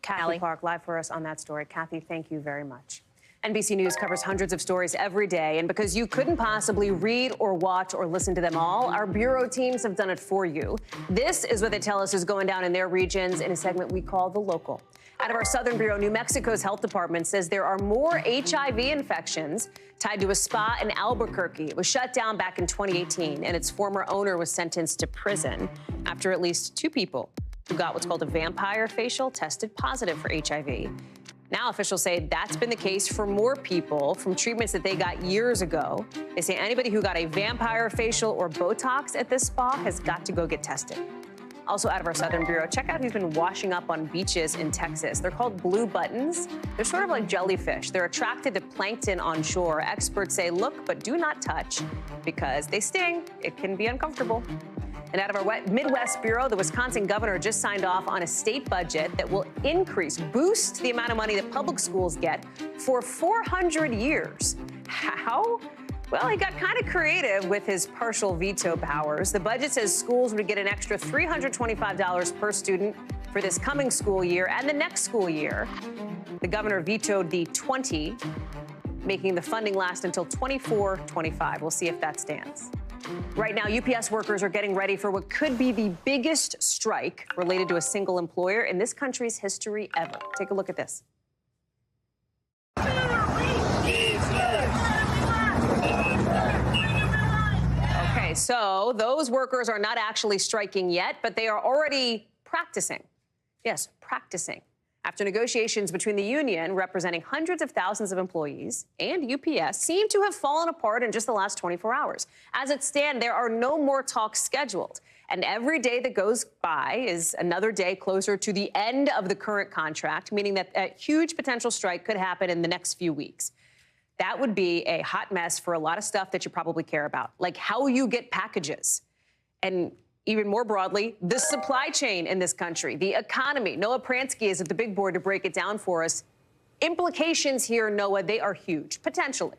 Kathy Park, live for us on that story. Kathy, thank you very much. NBC News covers hundreds of stories every day, and because you couldn't possibly read or watch or listen to them all, our bureau teams have done it for you. This is what they tell us is going down in their regions in a segment we call The Local. Out of our Southern Bureau, New Mexico's health department says there are more HIV infections tied to a spa in Albuquerque. It was shut down back in 2018, and its former owner was sentenced to prison after at least 2 people who got what's called a vampire facial tested positive for HIV. Now officials say that's been the case for more people from treatments that they got years ago. They say anybody who got a vampire facial or Botox at this spa has got to go get tested. Also out of our Southern Bureau, check out who's been washing up on beaches in Texas. They're called blue buttons. They're sort of like jellyfish. They're attracted to plankton on shore. Experts say look, but do not touch because they sting. It can be uncomfortable. And out of our Midwest Bureau, the Wisconsin governor just signed off on a state budget that will boost the amount of money that public schools get for 400 years. How? Well, he got kind of creative with his partial veto powers. The budget says schools would get an extra $325 per student for this coming school year and the next school year. The governor vetoed the $20 making the funding last until 24-25. We'll see if that stands. Right now, UPS workers are getting ready for what could be the biggest strike related to a single employer in this country's history ever. Take a look at this. Okay, so those workers are not actually striking yet, but they are already practicing. Yes, practicing. After negotiations between the union, representing hundreds of thousands of employees, and UPS seem to have fallen apart in just the last 24 hours. As it stands, there are no more talks scheduled. And every day that goes by is another day closer to the end of the current contract, meaning that a huge potential strike could happen in the next few weeks. That would be a hot mess for a lot of stuff that you probably care about, like how you get packages. And even more broadly, the supply chain in this country, the economy. Noah Pransky is at the big board to break it down for us. Implications here, Noah, they are huge, potentially.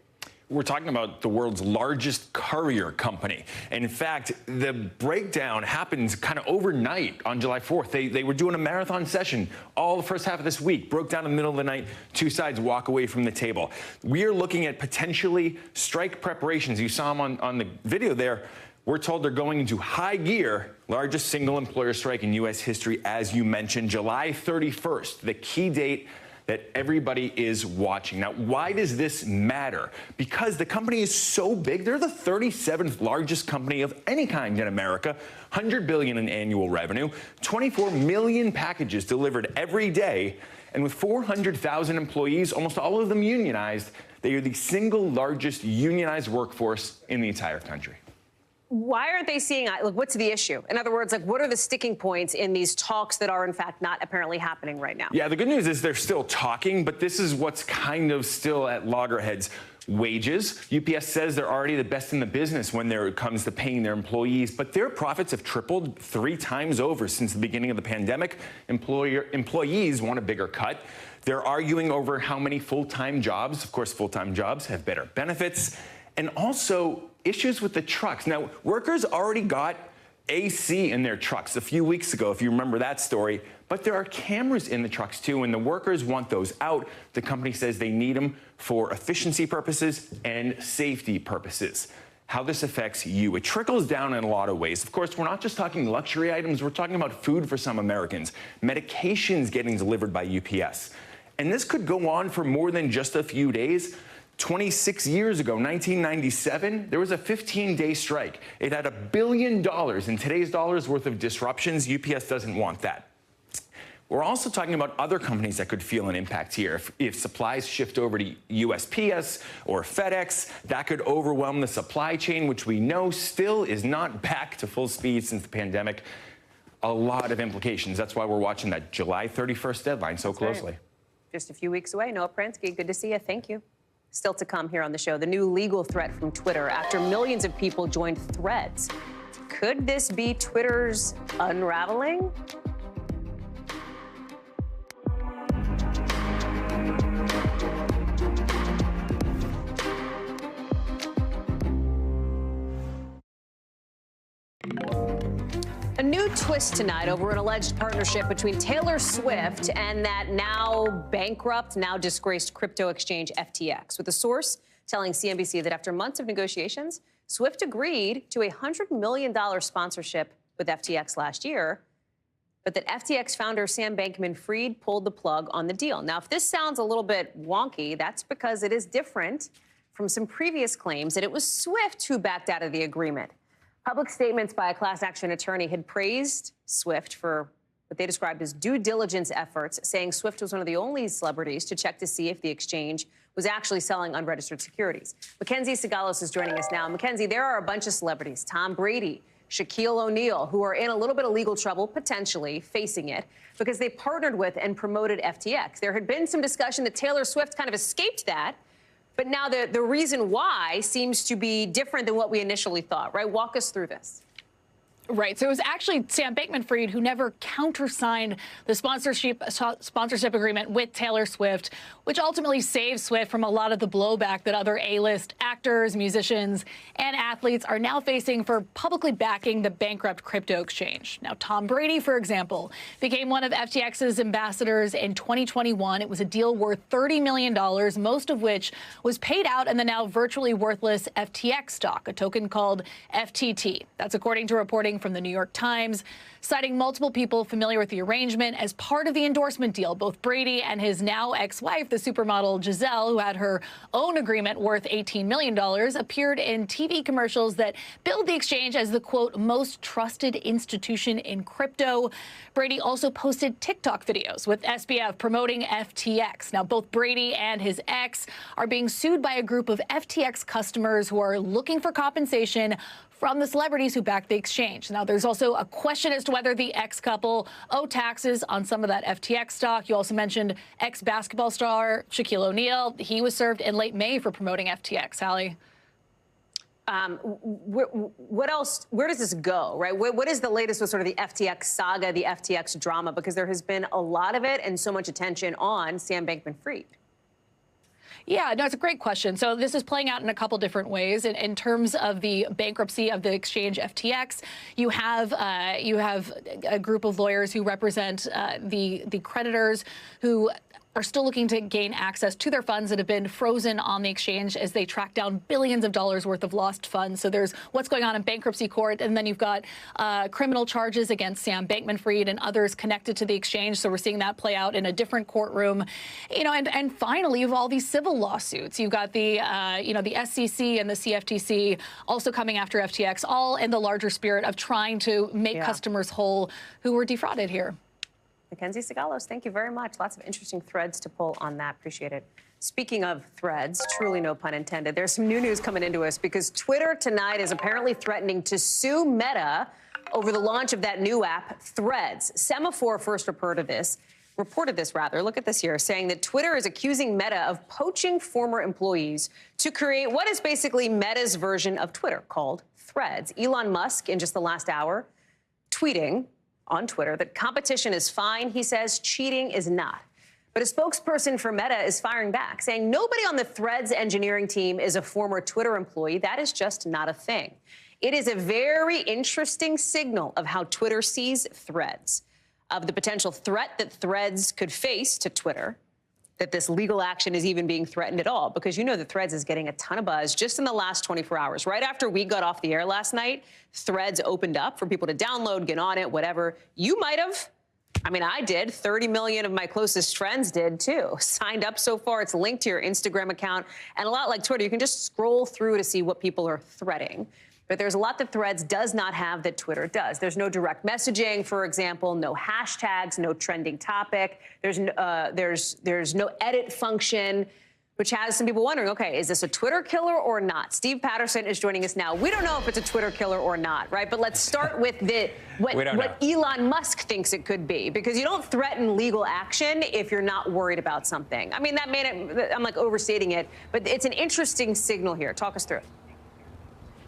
We're talking about the world's largest courier company. And in fact, the breakdown happens kind of overnight on July 4th. They were doing a marathon session all the first half of this week, broke down in the middle of the night, two sides walk away from the table. We are looking at potentially strike preparations. You saw them on the video there. We're told they're going into high gear, largest single employer strike in U.S. history, as you mentioned, July 31st, the key date that everybody is watching. Now, why does this matter? Because the company is so big. They're the 37th largest company of any kind in America, $100 billion in annual revenue, 24 million packages delivered every day, and with 400,000 employees, almost all of them unionized, they are the single largest unionized workforce in the entire country. Why aren't they seeing, like, what's the issue? In other words, like, what are the sticking points in these talks that are, in fact, not apparently happening right now? Yeah, the good news is they're still talking, but this is what's kind of still at loggerheads. Wages. UPS says they're already the best in the business when it comes to paying their employees, but their profits have tripled 3 times over since the beginning of the pandemic. Employees want a bigger cut. They're arguing over how many full-time jobs. Of course, full-time jobs have better benefits. And also issues with the trucks. Now, workers already got AC in their trucks a few weeks ago, if you remember that story. But there are cameras in the trucks, too, and the workers want those out. The company says they need them for efficiency purposes and safety purposes. How this affects you, it trickles down in a lot of ways. Of course, we're not just talking luxury items. We're talking about food for some Americans, medications getting delivered by UPS. And this could go on for more than just a few days. 26 years ago, 1997, there was a 15-day strike. It had $1 billion in today's dollars worth of disruptions. UPS doesn't want that. We're also talking about other companies that could feel an impact here. If supplies shift over to USPS or FedEx, that could overwhelm the supply chain, which we know still is not back to full speed since the pandemic. A lot of implications. That's why we're watching that July 31st deadline so closely. Right. Just a few weeks away. Noah Pransky, good to see you. Thank you. Still to come here on the show, the new legal threat from Twitter after millions of people joined Threads. Could this be Twitter's unraveling? A new twist tonight over an alleged partnership between Taylor Swift and that now bankrupt, now disgraced crypto exchange FTX, with a source telling CNBC that after months of negotiations, Swift agreed to a $100 million sponsorship with FTX last year, but that FTX founder Sam Bankman-Fried pulled the plug on the deal. Now, if this sounds a little bit wonky, that's because it is different from some previous claims that it was Swift who backed out of the agreement. Public statements by a class action attorney had praised Swift for what they described as due diligence efforts, saying Swift was one of the only celebrities to check to see if the exchange was actually selling unregistered securities. Mackenzie Sigalos is joining us now. Mackenzie, there are a bunch of celebrities, Tom Brady, Shaquille O'Neal, who are in a little bit of legal trouble, potentially facing it, because they partnered with and promoted FTX. There had been some discussion that Taylor Swift kind of escaped that. But now the reason why seems to be different than what we initially thought, right? Walk us through this. Right. So it was actually Sam Bankman-Fried who never countersigned the sponsorship agreement with Taylor Swift, which ultimately saved Swift from a lot of the blowback that other A-list actors actors, musicians, and athletes are now facing for publicly backing the bankrupt crypto exchange. Now, Tom Brady, for example, became one of FTX's ambassadors in 2021. It was a deal worth $30 million, most of which was paid out in the now virtually worthless FTX stock, a token called FTT. That's according to reporting from the New York Times, citing multiple people familiar with the arrangement as part of the endorsement deal. Both Brady and his now ex-wife, the supermodel Giselle, who had her own agreement worth $18 million, appeared in TV commercials that billed the exchange as the, quote, most trusted institution in crypto. Brady also posted TikTok videos with SBF promoting FTX. Now, both Brady and his ex are being sued by a group of FTX customers who are looking for compensation from the celebrities who backed the exchange. Now, there's also a question as to whether the ex-couple owe taxes on some of that FTX stock. You also mentioned ex-basketball star Shaquille O'Neal. He was served in late May for promoting FTX. Hallie? What else? Where does this go, right? What is the latest with sort of the FTX saga, the FTX drama? Because there has been a lot of it and so much attention on Sam Bankman-Fried. Yeah, no, it's a great question. So this is playing out in a couple different ways. In terms of the bankruptcy of the exchange FTX, you have a group of lawyers who represent the creditors who are still looking to gain access to their funds that have been frozen on the exchange as they track down billions of dollars worth of lost funds. So there's what's going on in bankruptcy court, and then you've got criminal charges against Sam Bankman-Fried and others connected to the exchange. So we're seeing that play out in a different courtroom, you know. And finally, you have all these civil lawsuits. You've got the the SEC and the CFTC also coming after FTX, all in the larger spirit of trying to make customers whole who were defrauded here. Mackenzie Sigalos, thank you very much. Lots of interesting threads to pull on that. Appreciate it. Speaking of threads, truly no pun intended, there's some new news coming into us because Twitter tonight is apparently threatening to sue Meta over the launch of that new app, Threads. Semaphore first reported this, look at this here, saying that Twitter is accusing Meta of poaching former employees to create what is basically Meta's version of Twitter called Threads. Elon Musk, in just the last hour, tweeting on Twitter that competition is fine. He says cheating is not. But a spokesperson for Meta is firing back, saying nobody on the Threads engineering team is a former Twitter employee. That is just not a thing. It is a very interesting signal of how Twitter sees Threads, of the potential threat that Threads could face to Twitter, that this legal action is even being threatened at all, because you know that Threads is getting a ton of buzz just in the last 24 hours. Right after we got off the air last night, Threads opened up for people to download, get on it, whatever. You might have. I mean, I did. 30 million of my closest friends did, too. Signed up so far. It's linked to your Instagram account. And a lot like Twitter, you can just scroll through to see what people are threading. But there's a lot that Threads does not have that Twitter does. There's no direct messaging, for example, no hashtags, no trending topic. There's no edit function, which has some people wondering, okay, is this a Twitter killer or not? Steve Patterson is joining us now. We don't know if it's a Twitter killer or not, right? But let's start with what Elon Musk thinks it could be, because you don't threaten legal action if you're not worried about something. I mean, that made it, I'm like overstating it, but it's an interesting signal here. Talk us through it.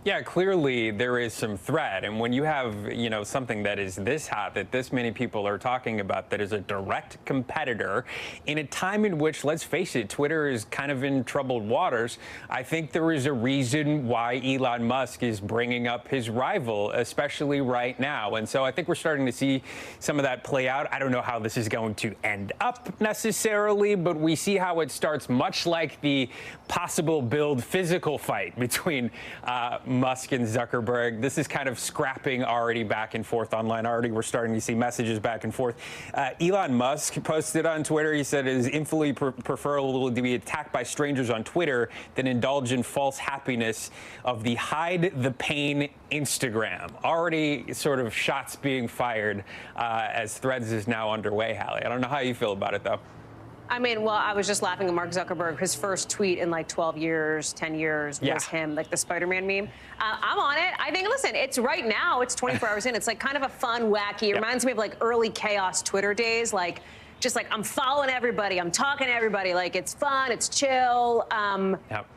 Yeah, clearly there is some threat. And when you have, you know, something that is this hot, that this many people are talking about, that is a direct competitor in a time in which, let's face it, Twitter is kind of in troubled waters, I think there is a reason why Elon Musk is bringing up his rival, especially right now. And so I think we're starting to see some of that play out. I don't know how this is going to end up necessarily, but we see how it starts, much like the possible build physical fight between Musk and Zuckerberg. This is kind of scrapping already back and forth online. Already we're starting to see messages back and forth. Elon Musk posted on Twitter, he said it is infinitely preferable to be attacked by strangers on Twitter than indulge in false happiness of the hide the pain Instagram. Already sort of shots being fired as Threads is now underway, Hallie. I don't know how you feel about it, though. I mean, well, I was just laughing at Mark Zuckerberg. His first tweet in like 12 years, 10 years was him, like the Spider-Man meme. I'm on it. I think, listen, it's right now, it's 24 hours in. It's like kind of a fun, wacky, it reminds me of like early chaos Twitter days, like just like I'm following everybody, I'm talking to everybody, like it's fun, it's chill.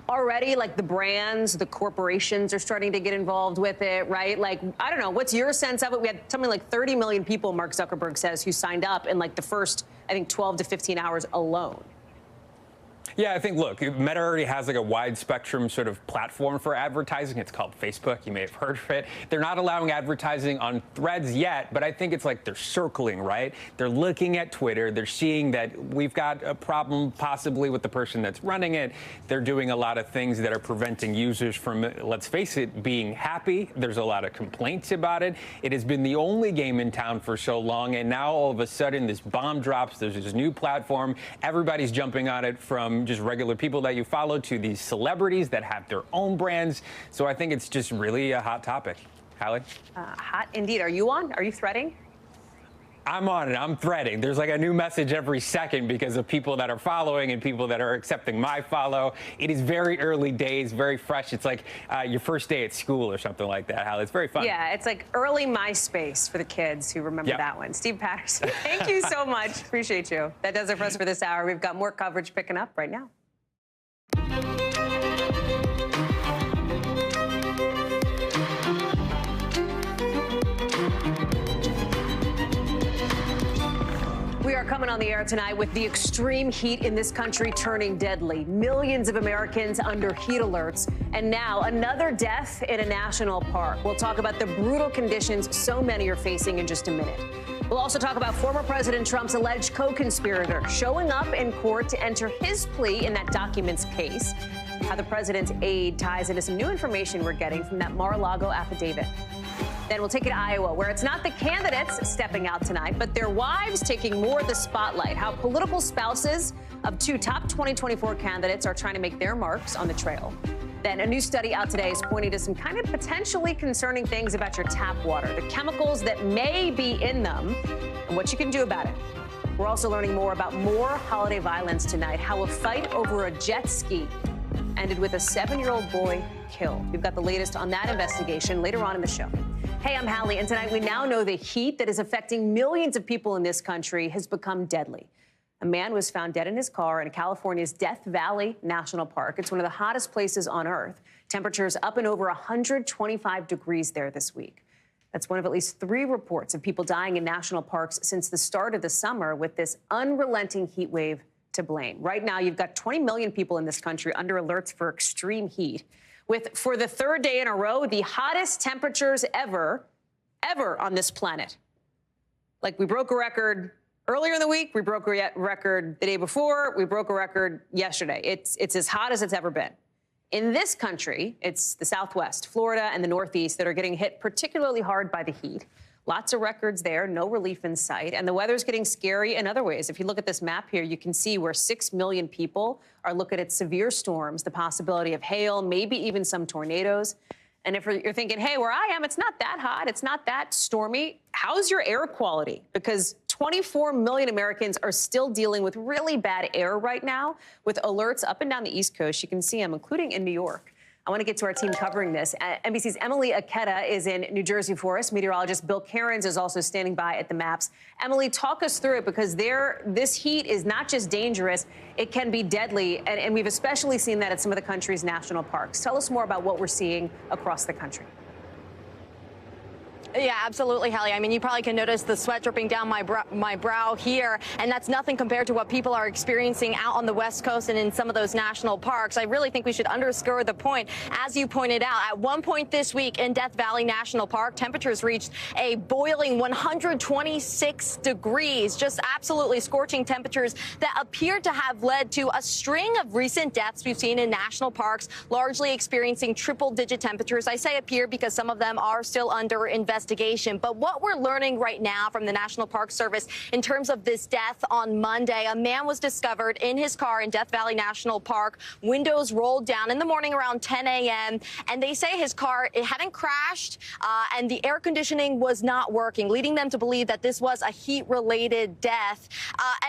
Already, like the brands, the corporations are starting to get involved with it, right? Like, I don't know, what's your sense of it? We had something like 30 million people, Mark Zuckerberg says, who signed up in like the first, I think, 12 to 15 hours alone. Yeah, I think, look, Meta already has like a wide spectrum sort of platform for advertising. It's called Facebook. You may have heard of it. They're not allowing advertising on Threads yet, but I think it's like they're circling, right? They're looking at Twitter. They're seeing that we've got a problem possibly with the person that's running it. They're doing a lot of things that are preventing users from, let's face it, being happy. There's a lot of complaints about it. It has been the only game in town for so long, and now all of a sudden this bomb drops. There's this new platform. Everybody's jumping on it, from just regular people that you follow to these celebrities that have their own brands. So I think it's just really a hot topic. Hallie? Hot indeed. Are you on? Are you threading? I'm on it. I'm threading. There's like a new message every second because of people that are following and people that are accepting my follow. It is very early days, very fresh. It's like your first day at school or something like that, Hallie. It's very fun. Yeah, it's like early MySpace for the kids who remember that one. Steve Patterson, thank you so much. Appreciate you. That does it for us for this hour. We've got more coverage picking up right now. We are coming on the air tonight with the extreme heat in this country turning deadly. Millions of Americans under heat alerts. And now another death in a national park. We'll talk about the brutal conditions so many are facing in just a minute. We'll also talk about former President Trump's alleged co-conspirator showing up in court to enter his plea in that documents case. How the president's aide ties into some new information we're getting from that Mar-a-Lago affidavit. Then we'll take it to Iowa, where it's not the candidates stepping out tonight, but their wives taking more of the spotlight. How political spouses of two top 2024 candidates are trying to make their marks on the trail. Then a new study out today is pointing to some kind of potentially concerning things about your tap water, the chemicals that may be in them, and what you can do about it. We're also learning more about more holiday violence tonight, how a fight over a jet ski ended with a 7-year-old boy killed. We've got the latest on that investigation later on in the show. Hey, I'm Hallie, and tonight we now know the heat that is affecting millions of people in this country has become deadly. A man was found dead in his car in California's Death Valley National Park. It's one of the hottest places on Earth. Temperatures up and over 125 degrees there this week. That's one of at least 3 reports of people dying in national parks since the start of the summer, with this unrelenting heat wave to blame. Right now, you've got 20 million people in this country under alerts for extreme heat, with, for the 3rd day in a row, the hottest temperatures ever on this planet. Like, we broke a record earlier in the week, we broke a record the day before, we broke a record yesterday. It's as hot as it's ever been. In this country, it's the Southwest, Florida, and the Northeast that are getting hit particularly hard by the heat. Lots of records there, no relief in sight, and the weather's getting scary in other ways. If you look at this map here, you can see where 6 million people are looking at severe storms, the possibility of hail, maybe even some tornadoes. And if you're thinking, hey, where I am, it's not that hot, it's not that stormy, how's your air quality? Because 24 million Americans are still dealing with really bad air right now, with alerts up and down the East Coast. You can see them, including in New York. I want to get to our team covering this. NBC's Emily Aketa is in New Jersey for us. Meteorologist Bill Cairns is also standing by at the maps. Emily, talk us through it, because this heat is not just dangerous, it can be deadly. And we've especially seen that at some of the country's national parks. Tell us more about what we're seeing across the country. Yeah, absolutely, Hallie. I mean, you probably can notice the sweat dripping down my brow here, and that's nothing compared to what people are experiencing out on the West Coast and in some of those national parks. I really think we should underscore the point, as you pointed out. At one point this week in Death Valley National Park, temperatures reached a boiling 126 degrees, just absolutely scorching temperatures that appear to have led to a string of recent deaths we've seen in national parks, largely experiencing triple-digit temperatures. I say appear because some of them are still under investigation. But what we're learning right now from the National Park Service in terms of this death on Monday, a man was discovered in his car in Death Valley National Park, windows rolled down in the morning around 10 a.m. And they say his car, it hadn't crashed and the air conditioning was not working, leading them to believe that this was a heat-related death.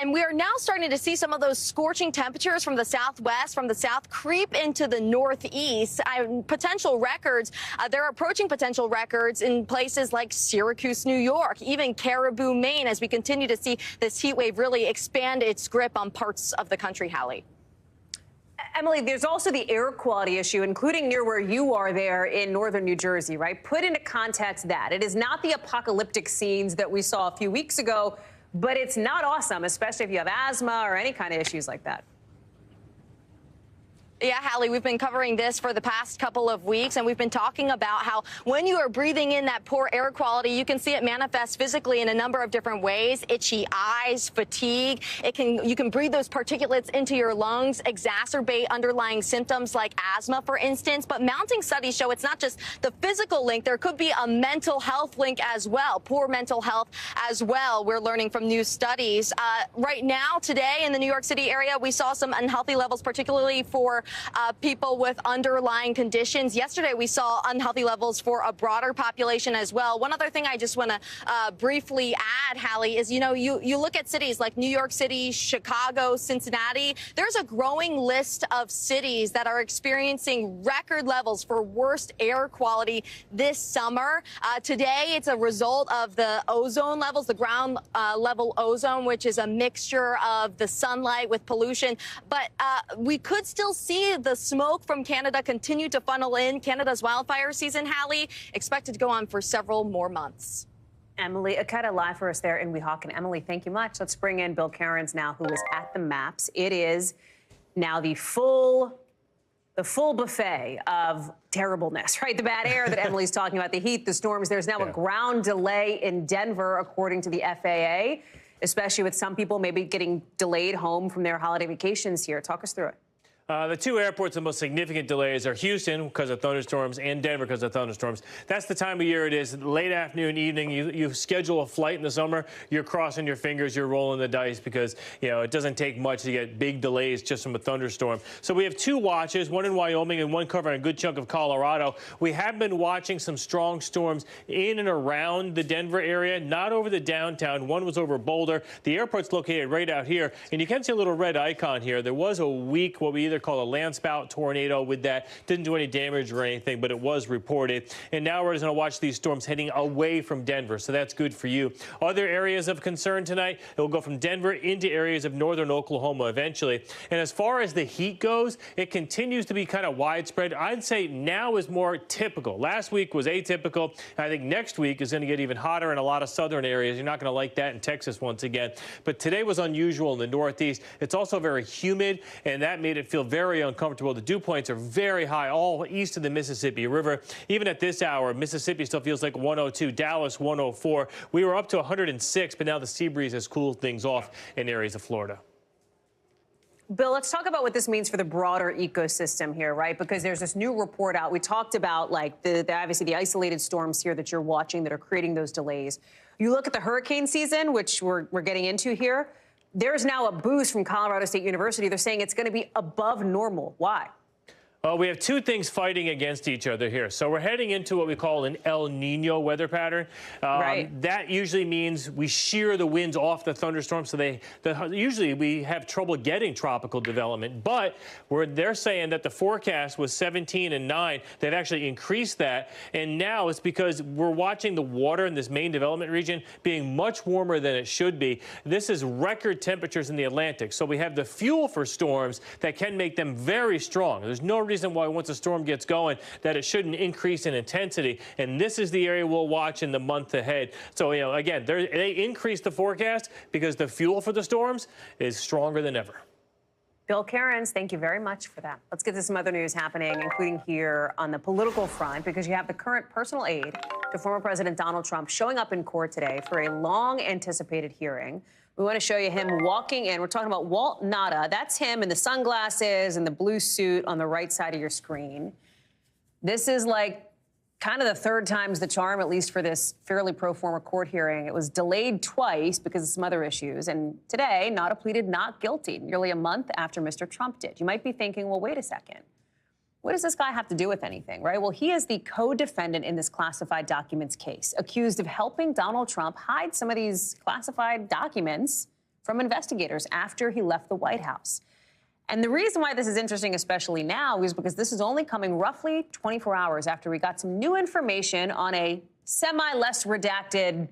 And we are now starting to see some of those scorching temperatures from the Southwest, from the South, creep into the Northeast. Potential records, they're approaching potential records in places like Syracuse, New York, even Caribou, Maine, as we continue to see this heat wave really expand its grip on parts of the country, Hallie. Emily, there's also the air quality issue, including near where you are there in northern New Jersey, right? Put into context that it is not the apocalyptic scenes that we saw a few weeks ago, but it's not awesome, especially if you have asthma or any kind of issues like that. Yeah, Hallie, we've been covering this for the past couple of weeks, and we've been talking about how when you are breathing in that poor air quality, you can see it manifest physically in a number of different ways. Itchy eyes, fatigue. You can breathe those particulates into your lungs, exacerbate underlying symptoms like asthma, for instance. But mounting studies show it's not just the physical link. There could be a mental health link as well, poor mental health as well. We're learning from new studies. Right now, today in the New York City area, we saw some unhealthy levels, particularly for people with underlying conditions. Yesterday, we saw unhealthy levels for a broader population as well. One other thing I just want to briefly add, Hallie, is, you look at cities like New York City, Chicago, Cincinnati. There's a growing list of cities that are experiencing record levels for worst air quality this summer. Today, it's a result of the ozone levels, the ground level ozone, which is a mixture of the sunlight with pollution. But we could still see the smoke from Canada continue to funnel in. Canada's wildfire season, Hallie, expected to go on for several more months. Emily Aketa live for us there in Weehawken. Emily, thank you much. Let's bring in Bill Cairns now, who is at the maps. It is now the full buffet of terribleness, right? The bad air that Emily's talking about, the heat, the storms. There's now a ground delay in Denver, according to the FAA, especially with some people maybe getting delayed home from their holiday vacations here. Talk us through it. The two airports with the most significant delays are Houston because of thunderstorms and Denver because of thunderstorms. That's the time of year it is. Late afternoon, evening, you schedule a flight in the summer, you're crossing your fingers, you're rolling the dice because, it doesn't take much to get big delays just from a thunderstorm. So we have two watches, one in Wyoming and one covering a good chunk of Colorado. We have been watching some strong storms in and around the Denver area, not over the downtown. One was over Boulder. The airport's located right out here, and you can see a little red icon here. There was a weak, what we either call a landspout tornado with that. Didn't do any damage or anything, but it was reported. And now we're just going to watch these storms heading away from Denver, so that's good for you. Other areas of concern tonight, it will go from Denver into areas of northern Oklahoma eventually. And as far as the heat goes, it continues to be kind of widespread. I'd say now is more typical. Last week was atypical. I think next week is going to get even hotter in a lot of southern areas. You're not going to like that in Texas once again. But today was unusual in the Northeast. It's also very humid, and that made it feel very uncomfortable. The dew points are very high all east of the Mississippi River. Even at this hour, Mississippi still feels like 102, Dallas 104. We were up to 106, but now the sea breeze has cooled things off in areas of Florida. Bill, let's talk about what this means for the broader ecosystem here, right? Because there's this new report out. We talked about obviously the isolated storms here that you're watching that are creating those delays. You look at the hurricane season, which we're getting into here. There's now a boost from Colorado State University. They're saying it's going to be above normal. Why? Well, we have two things fighting against each other here. So we're heading into what we call an El Nino weather pattern. Right. That usually means we shear the winds off the thunderstorms, so usually we have trouble getting tropical development. But they're saying that the forecast was 17 and 9. They've actually increased that, and now it's because we're watching the water in this main development region being much warmer than it should be. This is record temperatures in the Atlantic, so we have the fuel for storms that can make them very strong. There's no reason why once a storm gets going that it shouldn't increase in intensity, and this is the area we'll watch in the month ahead. So, again, they increased the forecast because the fuel for the storms is stronger than ever. Bill Cairns, thank you very much for that. Let's get to some other news happening, including here on the political front, because you have the current personal aide to former President Donald Trump showing up in court today for a long-anticipated hearing. We want to show you him walking in. We're talking about Walt Nauta. That's him in the sunglasses and the blue suit on the right side of your screen. This is kind of the third time's the charm, at least for this fairly pro forma court hearing. It was delayed twice because of some other issues. And today, Nauta pleaded not guilty, nearly a month after Mr. Trump did. You might be thinking, well, wait a second. What does this guy have to do with anything, right? Well, he is the co-defendant in this classified documents case, accused of helping Donald Trump hide some of these classified documents from investigators after he left the White House. And the reason why this is interesting, especially now, is because this is only coming roughly 24 hours after we got some new information on a semi-less redacted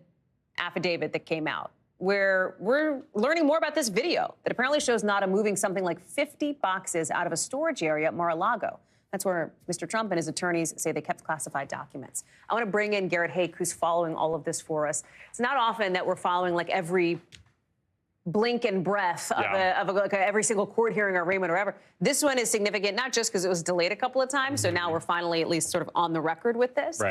affidavit that came out, where we're learning more about this video that apparently shows Nauta moving something like 50 boxes out of a storage area at Mar-a-Lago. That's where Mr. Trump and his attorneys say they kept classified documents. I want to bring in Garrett Haake, who's following all of this for us. It's not often that we're following every blink and breath of like every single court hearing or arraignment or whatever. This one is significant, not just because it was delayed a couple of times, so now we're finally at least sort of on the record with this,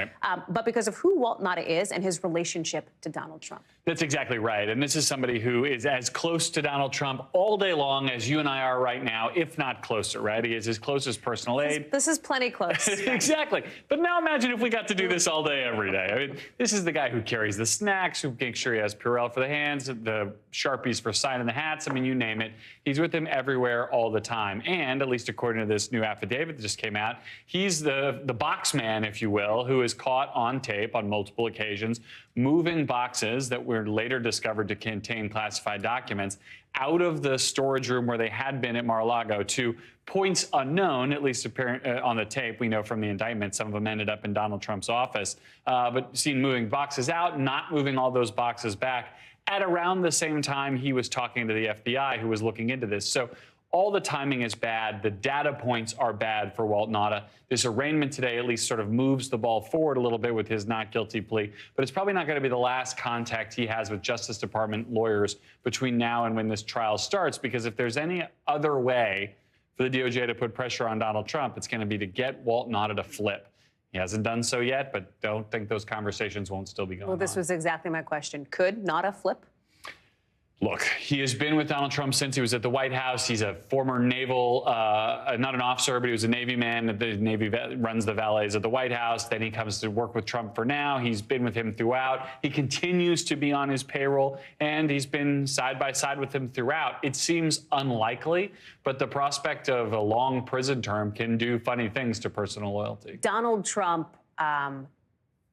but because of who Walt Nauta is and his relationship to Donald Trump. That's exactly right. And this is somebody who is as close to Donald Trump all day long as you and I are right now, if not closer, right? He is his closest personal aide. This is plenty close. Exactly. But now imagine if we got to do this all day, every day. I mean, this is the guy who carries the snacks, who makes sure he has Purell for the hands, the Sharpies for signing the hats. I mean, you name it. He's with him everywhere all the time. And at least according to this new affidavit that just came out, he's the box man, if you will, who is caught on tape on multiple occasions moving boxes that were later discovered to contain classified documents out of the storage room where they had been at Mar-a-Lago to points unknown, at least apparent on the tape. We know from the indictment, some of them ended up in Donald Trump's office, but seen moving boxes out, not moving all those boxes back at around the same time he was talking to the FBI, who was looking into this. So all the timing is bad. The data points are bad for Walt Nauta. This arraignment today at least sort of moves the ball forward a little bit with his not guilty plea, but it's probably not going to be the last contact he has with Justice Department lawyers between now and when this trial starts, because if there's any other way for the DOJ to put pressure on Donald Trump, it's going to be to get Walt Nauta to flip. He hasn't done so yet, but don't think those conversations won't still be going on. Well, this was exactly my question. Could Nauta flip? Look, he has been with Donald Trump since he was at the White House. He's a former naval, not an officer, but he was a Navy man. The Navy runs the valets at the White House. Then he comes to work with Trump for now. He's been with him throughout. He continues to be on his payroll, and he's been side by side with him throughout. It seems unlikely, but the prospect of a long prison term can do funny things to personal loyalty. Donald Trump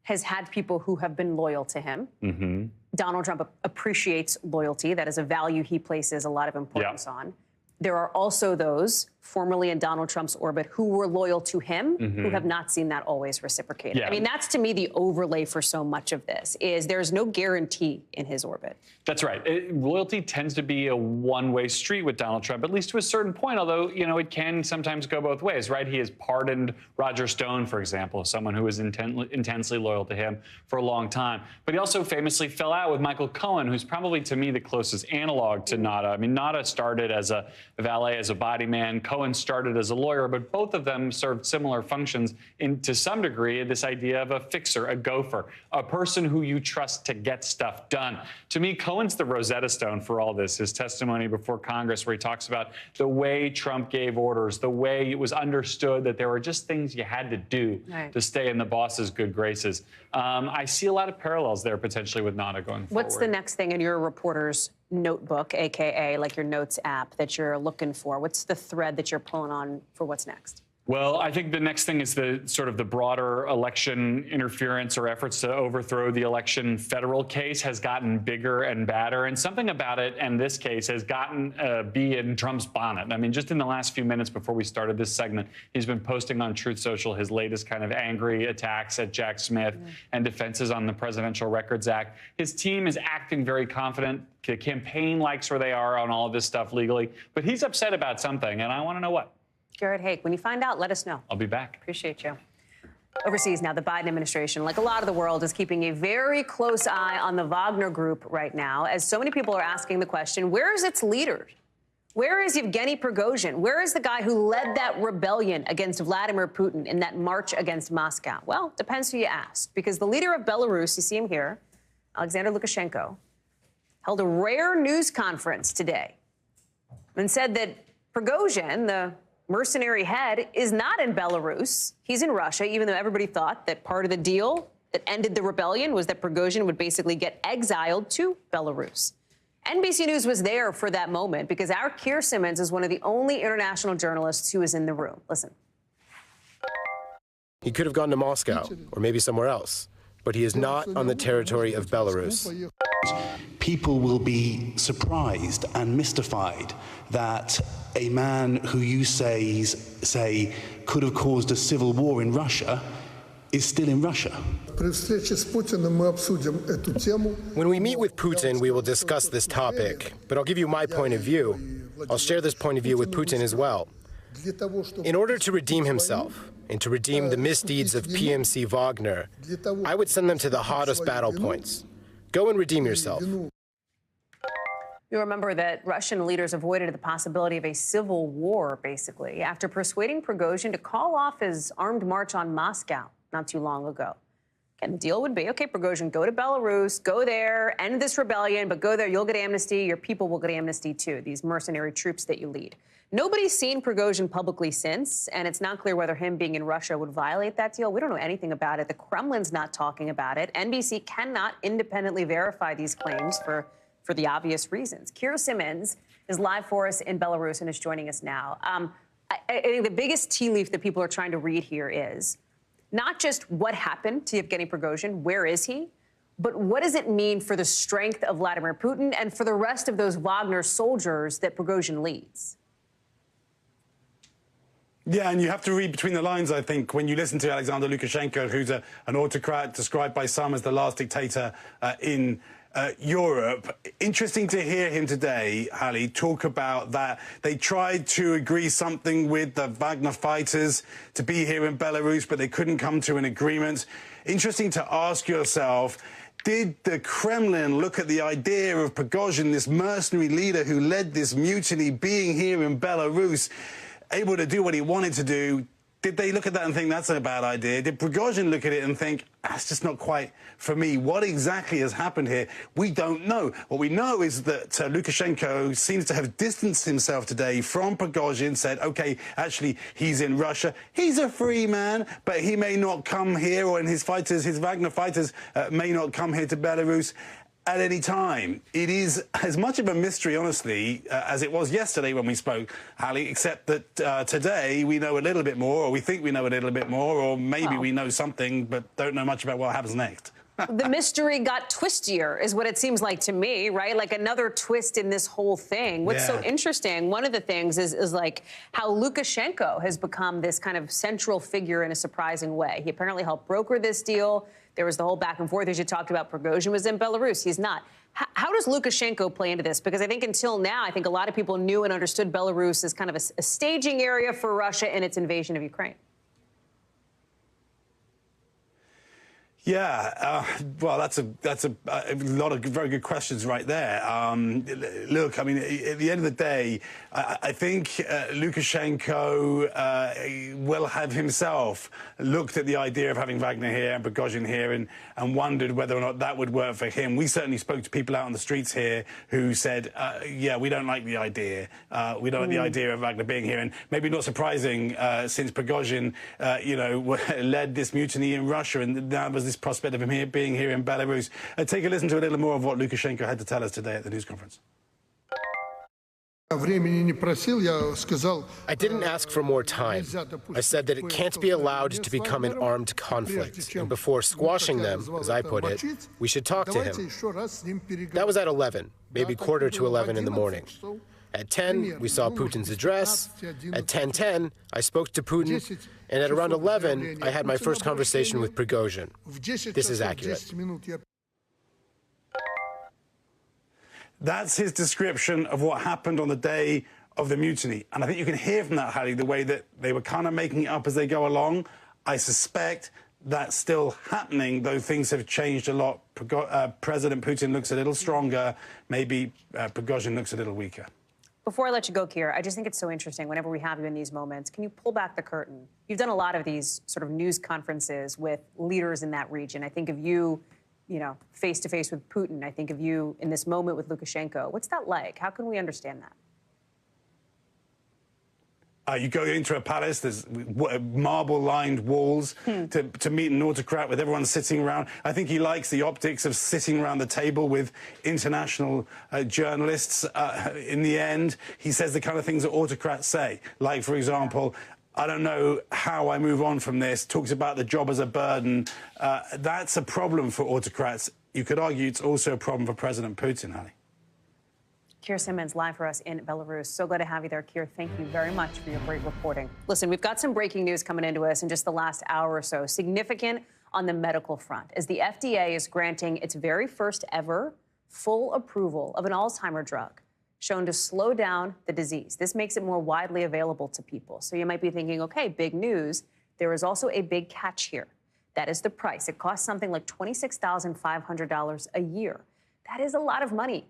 has had people who have been loyal to him. Mm-hmm. Donald Trump appreciates loyalty. That is a value he places a lot of importance on. There are also those formerly in Donald Trump's orbit who were loyal to him, who have not seen that always reciprocated. I mean, that's to me the overlay for so much of this, is there's no guarantee in his orbit. That's right. Loyalty tends to be a one-way street with Donald Trump, at least to a certain point, although, you know, it can sometimes go both ways, right? He has pardoned Roger Stone, for example, someone who was intensely loyal to him for a long time. But he also famously fell out with Michael Cohen, who's probably, to me, the closest analog to Nauta. I mean, Nauta started as a valet, as a body man. Cohen started as a lawyer, but both of them served similar functions to some degree, this idea of a fixer, a gopher, a person who you trust to get stuff done. To me, Cohen's the Rosetta Stone for all this, his testimony before Congress, where he talks about the way Trump gave orders, the way it was understood that there were just things you had to do to stay in the boss's good graces. I see a lot of parallels there potentially with Nauta going forward. What's the next thing in your reporter's notebook, AKA like your notes app, that you're looking for? What's the thread that you're pulling on for what's next? Well, I think the next thing is the sort of the broader election interference or efforts to overthrow the election federal case has gotten bigger and badder. And something about it, and this case, has gotten bee in Trump's bonnet. I mean, just in the last few minutes before we started this segment, he's been posting on Truth Social his latest kind of angry attacks at Jack Smith and defenses on the Presidential Records Act. His team is acting very confident. The campaign likes where they are on all of this stuff legally. But he's upset about something, and I want to know what. Garrett Haake, when you find out, let us know. I'll be back. Appreciate you. Overseas now, the Biden administration, like a lot of the world, is keeping a very close eye on the Wagner group right now, as so many people are asking the question, where is its leader? Where is Yevgeny Prigozhin? Where is the guy who led that rebellion against Vladimir Putin in that march against Moscow? Well, depends who you ask, because the leader of Belarus, you see him here, Alexander Lukashenko, held a rare news conference today and said that Prigozhin, the mercenary head, is not in Belarus. He's in Russia, even though everybody thought that part of the deal that ended the rebellion was that Prigozhin would basically get exiled to Belarus. NBC News was there for that moment because our Keir Simmons is one of the only international journalists who was in the room. Listen. He could have gone to Moscow or maybe somewhere else, but he is not on the territory of Belarus. People will be surprised and mystified that a man who you say could have caused a civil war in Russia is still in Russia. When we meet with Putin, we will discuss this topic, but I'll give you my point of view. I'll share this point of view with Putin as well. In order to redeem himself and to redeem the misdeeds of PMC Wagner, I would send them to the hottest battle points. Go and redeem yourself. You remember that Russian leaders avoided the possibility of a civil war, basically, after persuading Prigozhin to call off his armed march on Moscow not too long ago. And the deal would be, okay, Prigozhin, go to Belarus, go there, end this rebellion, but go there, you'll get amnesty, your people will get amnesty too, these mercenary troops that you lead. Nobody's seen Prigozhin publicly since, and it's not clear whether him being in Russia would violate that deal. We don't know anything about it. The Kremlin's not talking about it. NBC cannot independently verify these claims for the obvious reasons. Kira Simmons is live for us in Belarus and is joining us now. I think the biggest tea leaf that people are trying to read here is not just what happened to Yevgeny Prigozhin, where is he, but what does it mean for the strength of Vladimir Putin and for the rest of those Wagner soldiers that Prigozhin leads? Yeah, and you have to read between the lines, I think, when you listen to Alexander Lukashenko, who's an autocrat described by some as the last dictator in Europe. Interesting to hear him today, Hallie, talk about that. They tried to agree something with the Wagner fighters to be here in Belarus, but they couldn't come to an agreement. Interesting to ask yourself, did the Kremlin look at the idea of Prigozhin, this mercenary leader who led this mutiny, being here in Belarus, able to do what he wanted to do? Did they look at that and think that's a bad idea? Did Prigozhin look at it and think, that's just not quite for me? What exactly has happened here? We don't know. What we know is that Lukashenko seems to have distanced himself today from Prigozhin, said, OK, actually, he's in Russia. He's a free man, but he may not come here, or his fighters, his Wagner fighters, may not come here to Belarus at any time. It is as much of a mystery, honestly, as it was yesterday when we spoke, Hallie, except that today we know a little bit more, or we think we know a little bit more, or maybe we know something but don't know much about what happens next. The mystery got twistier, is what it seems like to me, right? Like another twist in this whole thing. What's so interesting, one of the things is like how Lukashenko has become this kind of central figure in a surprising way. He apparently helped broker this deal. There was the whole back and forth, as you talked about. Prigozhin was in Belarus. He's not. How does Lukashenko play into this? Because I think until now, I think a lot of people knew and understood Belarus as kind of a staging area for Russia in its invasion of Ukraine. Yeah, well, that's a lot of very good questions right there. Look, I mean, at the end of the day, I think Lukashenko will have himself looked at the idea of having Wagner here and Prigozhin here and wondered whether or not that would work for him. We certainly spoke to people out on the streets here who said, yeah, we don't like the idea. We don't like the idea of Wagner being here. And maybe not surprising, since Prigozhin, you know, led this mutiny in Russia, and now was this prospect of him being here in Belarus. Take a listen to a little more of what Lukashenko had to tell us today at the news conference. I didn't ask for more time. I said that it can't be allowed to become an armed conflict. And before squashing them, as I put it, we should talk to him. That was at 11, maybe quarter to 11 in the morning. At 10, we saw Putin's address. At 10:10, I spoke to Putin. And at around 11, I had my first conversation with Prigozhin. This is accurate. That's his description of what happened on the day of the mutiny. And I think you can hear from that, Hallie, the way that they were kind of making it up as they go along. I suspect that's still happening, though things have changed a lot. President Putin looks a little stronger. Maybe Prigozhin looks a little weaker. Before I let you go, Keir, I just think it's so interesting whenever we have you in these moments. Can you pull back the curtain? You've done a lot of these sort of news conferences with leaders in that region. I think of you, you know, face-to-face with Putin. I think of you in this moment with Lukashenko. What's that like? How can we understand that? You go into a palace, there's marble-lined walls to meet an autocrat with everyone sitting around. I think he likes the optics of sitting around the table with international journalists. In the end, he says the kind of things that autocrats say. Like, for example, I don't know how I move on from this, talks about the job as a burden. That's a problem for autocrats. You could argue it's also a problem for President Putin, Hallie. Keir Simmons, live for us in Belarus. So glad to have you there, Keir. Thank you very much for your great reporting. Listen, we've got some breaking news coming into us in just the last hour or so. Significant on the medical front, as the FDA is granting its very first ever full approval of an Alzheimer drug shown to slow down the disease. This makes it more widely available to people. So you might be thinking, okay, big news. There is also a big catch here. That is the price. It costs something like $26,500 a year. That is a lot of money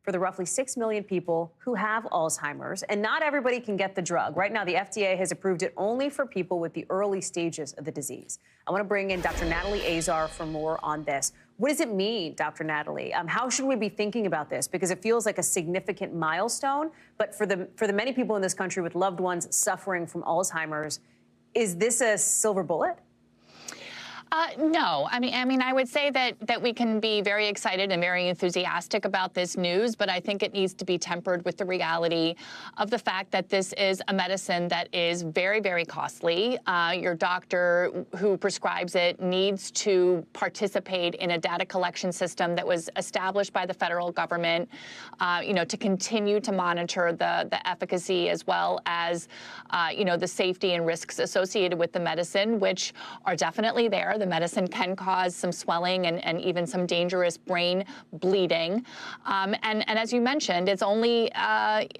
for the roughly 6 million people who have Alzheimer's, and not everybody can get the drug. Right now, the FDA has approved it only for people with the early stages of the disease. I want to bring in Dr. Natalie Azar for more on this. What does it mean, Dr. Natalie? How should we be thinking about this? Because it feels like a significant milestone, but for the many people in this country with loved ones suffering from Alzheimer's, is this a silver bullet? No, I mean, I would say that we can be very excited and very enthusiastic about this news, but I think it needs to be tempered with the reality of the fact that this is a medicine that is very, very costly. Your doctor who prescribes it needs to participate in a data collection system that was established by the federal government, to continue to monitor the efficacy as well as, the safety and risks associated with the medicine, which are definitely there. The medicine can cause some swelling and even some dangerous brain bleeding. And as you mentioned, it's only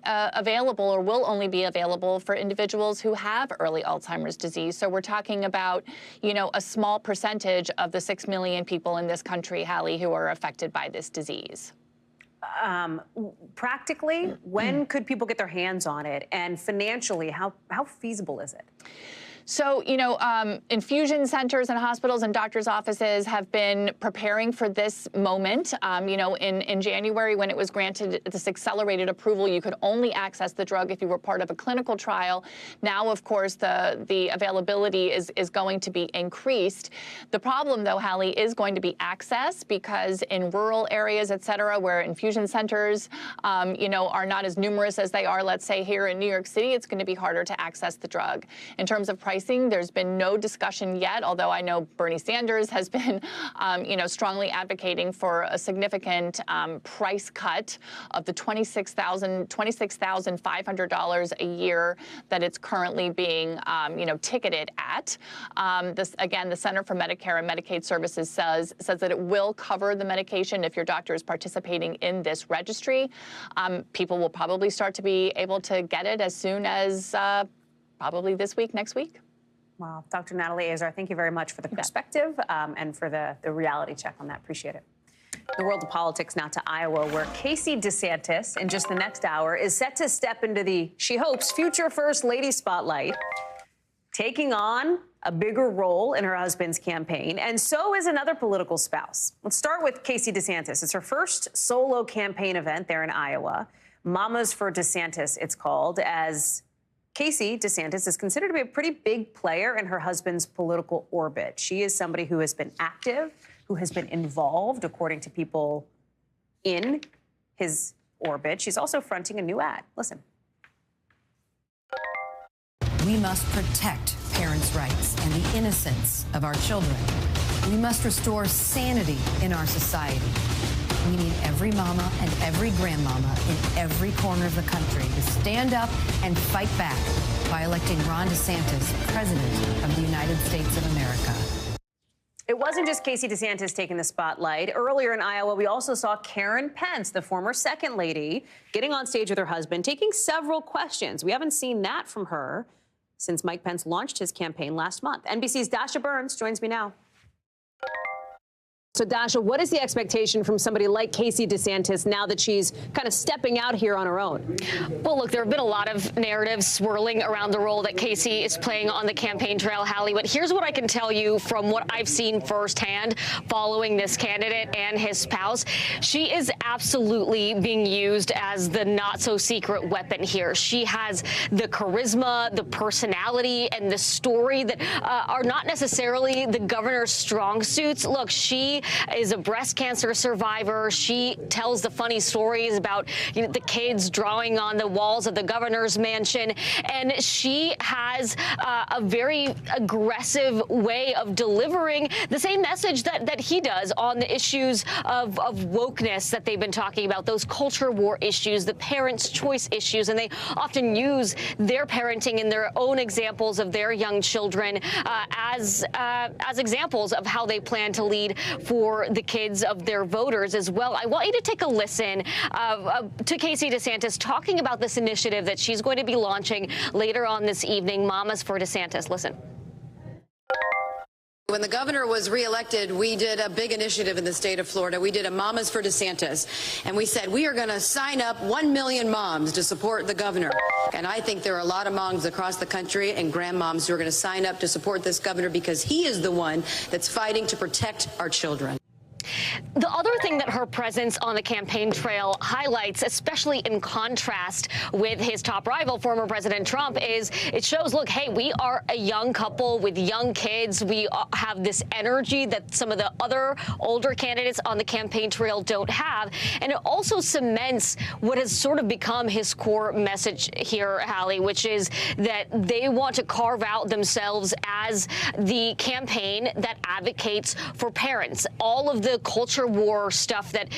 available or will only be available for individuals who have early Alzheimer's disease. So we're talking about, a small percentage of the 6 million people in this country, Hallie, who are affected by this disease. Practically, when could people get their hands on it? And financially, how feasible is it? So, infusion centers and hospitals and doctors' offices have been preparing for this moment. In January, when it was granted this accelerated approval, you could only access the drug if you were part of a clinical trial. Now, of course, the availability is going to be increased. The problem, though, Hallie, is going to be access, because in rural areas, et cetera, where infusion centers, are not as numerous as they are, let's say, here in New York City, it's going to be harder to access the drug. In terms of pricing, there's been no discussion yet, although I know Bernie Sanders has been, strongly advocating for a significant price cut of the $26,500 a year that it's currently being, ticketed at. The Center for Medicare and Medicaid Services says that it will cover the medication if your doctor is participating in this registry. People will probably start to be able to get it as soon as probably this week, next week. Wow. Dr. Natalie Azar, thank you very much for the perspective and for the reality check on that. Appreciate it. The world of politics now to Iowa, where Casey DeSantis, in just the next hour, is set to step into the, she hopes, future First Lady spotlight, taking on a bigger role in her husband's campaign, and so is another political spouse. Let's start with Casey DeSantis. It's her first solo campaign event there in Iowa. Mamas for DeSantis, it's called, as Casey DeSantis is considered to be a pretty big player in her husband's political orbit. She is somebody who has been active, who has been involved, according to people in his orbit. She's also fronting a new ad. Listen. We must protect parents' rights and the innocence of our children. We must restore sanity in our society. We need every mama and every grandmama in every corner of the country to stand up and fight back by electing Ron DeSantis president of the United States of America. It wasn't just Casey DeSantis taking the spotlight. Earlier in Iowa, we also saw Karen Pence, the former second lady, getting on stage with her husband, taking several questions. We haven't seen that from her since Mike Pence launched his campaign last month. NBC's Dasha Burns joins me now. So, Dasha, what is the expectation from somebody like Casey DeSantis now that she's kind of stepping out here on her own? Well, look, there have been a lot of narratives swirling around the role that Casey is playing on the campaign trail, Hallie. But here's what I can tell you from what I've seen firsthand following this candidate and his spouse. She is absolutely being used as the not-so-secret weapon here. She has the charisma, the personality, and the story that are not necessarily the governor's strong suits. Look, she is a breast cancer survivor. She tells the funny stories about the kids drawing on the walls of the governor's mansion. And she has a very aggressive way of delivering the same message that he does on the issues of wokeness that they've been talking about, those culture war issues, the parents' choice issues. And they often use their parenting and their own examples of their young children as examples of how they plan to lead for the kids of their voters as well. I want you to take a listen to Casey DeSantis talking about this initiative that she's going to be launching later on this evening, Mamas for DeSantis. Listen. When when the governor was reelected, we did a big initiative in the state of Florida. We did a Mamas for DeSantis, and we said we are going to sign up 1 million moms to support the governor. And I think there are a lot of moms across the country and grandmoms who are going to sign up to support this governor because he is the one that's fighting to protect our children. The other thing that her presence on the campaign trail highlights, especially in contrast with his top rival, former President Trump, is it shows, look, hey, we are a young couple with young kids. We have this energy that some of the other older candidates on the campaign trail don't have. And it also cements what has sort of become his core message here, Hallie, which is that they want to carve out themselves as the campaign that advocates for parents. All of the culture war stuff that,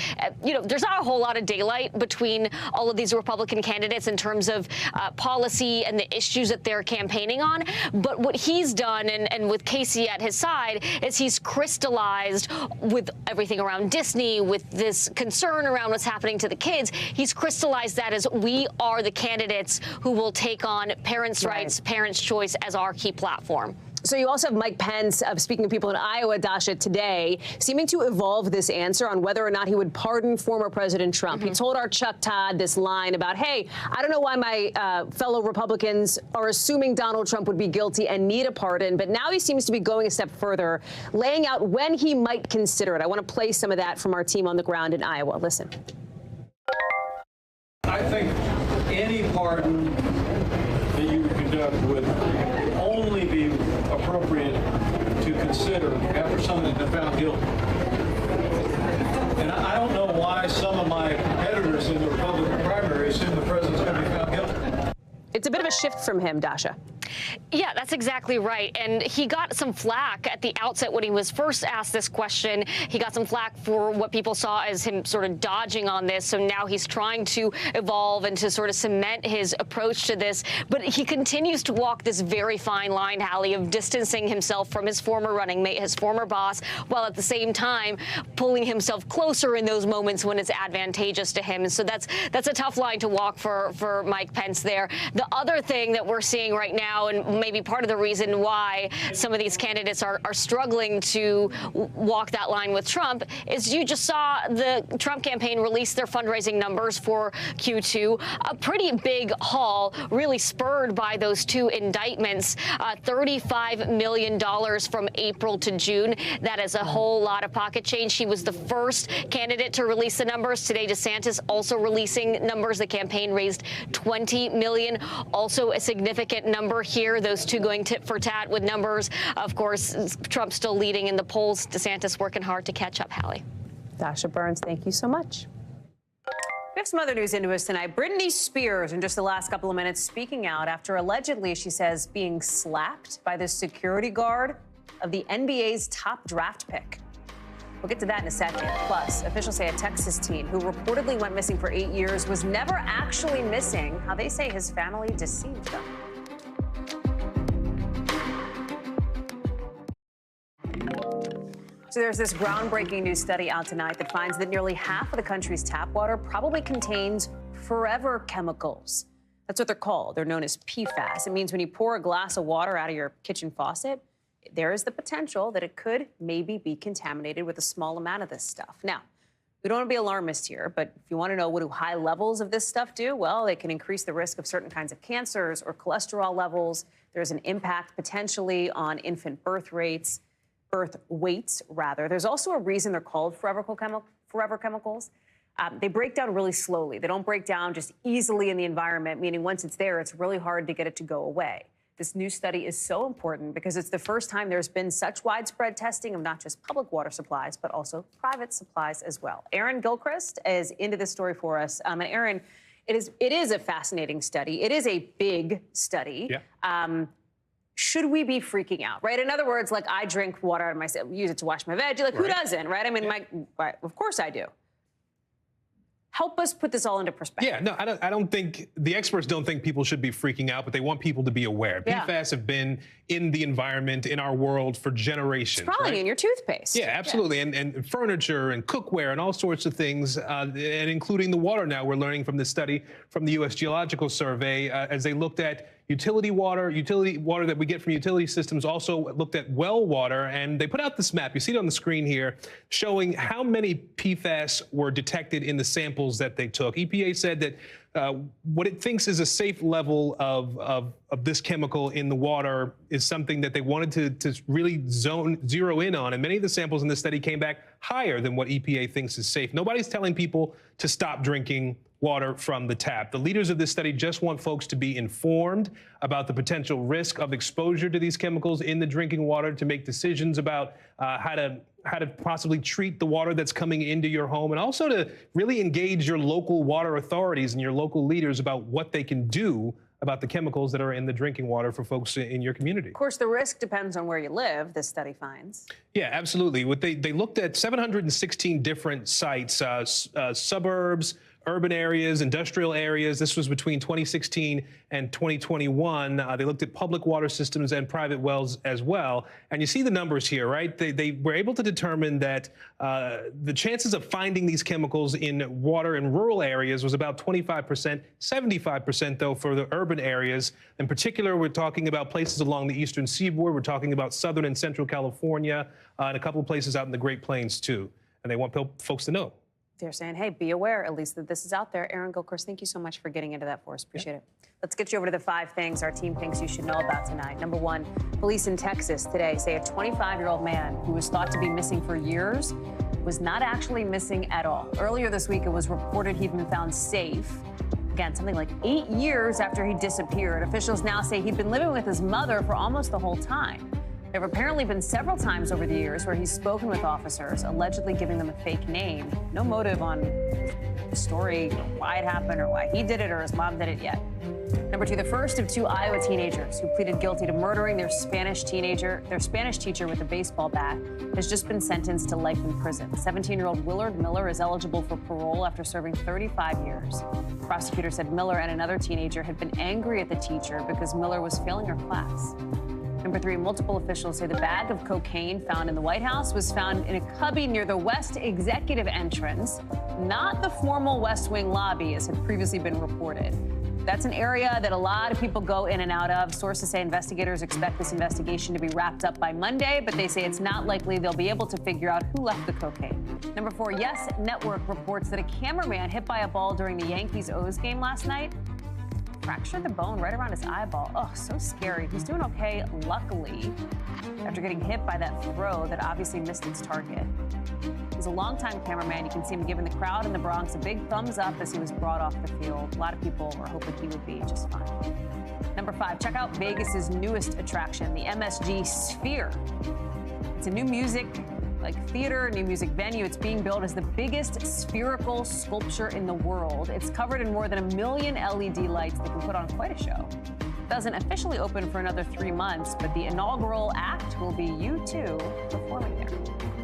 there's not a whole lot of daylight between all of these Republican candidates in terms of policy and the issues that they're campaigning on. But what he's done, and with Casey at his side, is he's crystallized with everything around Disney, with this concern around what's happening to the kids. He's crystallized that as we are the candidates who will take on parents' rights, parents' choice as our key platform. So you also have Mike Pence, speaking of people in Iowa, Dasha, today, seeming to evolve this answer on whether or not he would pardon former President Trump. He told our Chuck Todd this line about, hey, I don't know why my fellow Republicans are assuming Donald Trump would be guilty and need a pardon, but now he seems to be going a step further, laying out when he might consider it. I want to play some of that from our team on the ground in Iowa. Listen. I think any pardon that you would conduct would only be appropriate to consider after someone has been found guilty. And I don't know why some of my competitors in the Republican primary assume the president's going to be found guilty. It's a bit of a shift from him, Dasha. Yeah, that's exactly right. And he got some flack at the outset when he was first asked this question. He got some flack for what people saw as him sort of dodging on this. So now he's trying to evolve and to sort of cement his approach to this. But he continues to walk this very fine line, Hallie, of distancing himself from his former running mate, his former boss, while at the same time pulling himself closer in those moments when it's advantageous to him. And so that's a tough line to walk for Mike Pence there. The other thing that we're seeing right now, and maybe part of the reason why some of these candidates are struggling to walk that line with Trump, is you just saw the Trump campaign release their fundraising numbers for Q2. A pretty big haul, really spurred by those two indictments, $35 million from April to June. That is a whole lot of pocket change. He was the first candidate to release the numbers. Today, DeSantis also releasing numbers. The campaign raised $20 million. Also a significant number here, those two going tit for tat with numbers. Of course, Trump still leading in the polls. DeSantis working hard to catch up, Hallie. Dasha Burns, thank you so much. We have some other news into us tonight. Britney Spears, in just the last couple of minutes, speaking out after allegedly, she says, being slapped by the security guard of the NBA's top draft pick. We'll get to that in a second. Plus, officials say a Texas teen who reportedly went missing for 8 years was never actually missing, how they say his family deceived them. So there's this groundbreaking new study out tonight that finds that nearly half of the country's tap water probably contains forever chemicals. That's what they're called. They're known as PFAS. It means when you pour a glass of water out of your kitchen faucet, there is the potential that it could maybe be contaminated with a small amount of this stuff. Now, we don't want to be alarmist here, but if you want to know what do high levels of this stuff do, well, they can increase the risk of certain kinds of cancers or cholesterol levels. There's an impact potentially on infant birth weights, rather. There's also a reason they're called forever chemicals. They break down really slowly. They don't break down just easily in the environment, meaning once it's there, it's really hard to get it to go away. This new study is so important because it's the first time there's been such widespread testing of not just public water supplies, but also private supplies as well. Aaron Gilchrist is into this story for us. And Aaron, it is a fascinating study. It is a big study. Yeah. Should we be freaking out, right? In other words, like I drink water out of myself, use it to wash my veggies. Like who doesn't, right? I mean, right, of course I do. Help us put this all into perspective. Yeah, no, I don't think, the experts don't think people should be freaking out, but they want people to be aware. Yeah. PFAS have been in the environment, in our world for generations. It's probably in your toothpaste. Yeah, absolutely. Yeah. And furniture and cookware and all sorts of things, and including the water now. We're learning from this study from the U.S. Geological Survey as they looked at utility water that we get from utility systems, also looked at well water, and they put out this map. You see it on the screen here, showing how many PFAS were detected in the samples that they took. EPA said that what it thinks is a safe level of this chemical in the water is something that they wanted to really zero in on. And many of the samples in this study came back higher than what EPA thinks is safe. Nobody's telling people to stop drinking water from the tap. The leaders of this study just want folks to be informed about the potential risk of exposure to these chemicals in the drinking water, to make decisions about how to possibly treat the water that's coming into your home, and also to really engage your local water authorities and your local leaders about what they can do about the chemicals that are in the drinking water for folks in your community. Of course, the risk depends on where you live, this study finds. Yeah, absolutely. They looked at 716 different sites, suburbs, urban areas, industrial areas. This was between 2016 and 2021. They looked at public water systems and private wells as well. And you see the numbers here, right? They were able to determine that the chances of finding these chemicals in water in rural areas was about 25%, 75% though for the urban areas. In particular, we're talking about places along the eastern seaboard. We're talking about southern and central California, and a couple of places out in the Great Plains too. And they want folks to know. They're saying, hey, be aware, at least, that this is out there. Aaron Gilchrist, thank you so much for getting into that for us. Appreciate it. Let's get you over to the 5 things our team thinks you should know about tonight. Number 1, police in Texas today say a 25-year-old man who was thought to be missing for years was not actually missing at all. Earlier this week, it was reported he'd been found safe. Again, something like 8 years after he disappeared. Officials now say he'd been living with his mother for almost the whole time. There have apparently been several times over the years where he's spoken with officers, allegedly giving them a fake name. No motive on the story, why it happened, or why he did it, or his mom did it yet. Number 2, the first of 2 Iowa teenagers who pleaded guilty to murdering their Spanish teacher with a baseball bat has just been sentenced to life in prison. 17-year-old Willard Miller is eligible for parole after serving 35 years. Prosecutors said Miller and another teenager had been angry at the teacher because Miller was failing her class. Number 3, multiple officials say the bag of cocaine found in the White House was found in a cubby near the West Executive entrance, not the formal West Wing lobby, as had previously been reported. That's an area that a lot of people go in and out of. Sources say investigators expect this investigation to be wrapped up by Monday, but they say it's not likely they'll be able to figure out who left the cocaine. Number 4, Yes Network reports that a cameraman hit by a ball during the Yankees-O's game last night fractured the bone right around his eyeball. Oh, so scary. He's doing okay, luckily, after getting hit by that throw that obviously missed its target. He's a longtime cameraman. You can see him giving the crowd in the Bronx a big thumbs up as he was brought off the field. A lot of people were hoping he would be just fine. Number 5, check out Vegas's newest attraction, the MSG Sphere. It's a new music theater, new music venue. It's being billed as the biggest spherical sculpture in the world. It's covered in more than 1 million LED lights that can put on quite a show. It doesn't officially open for another 3 months, but the inaugural act will be U2 performing there.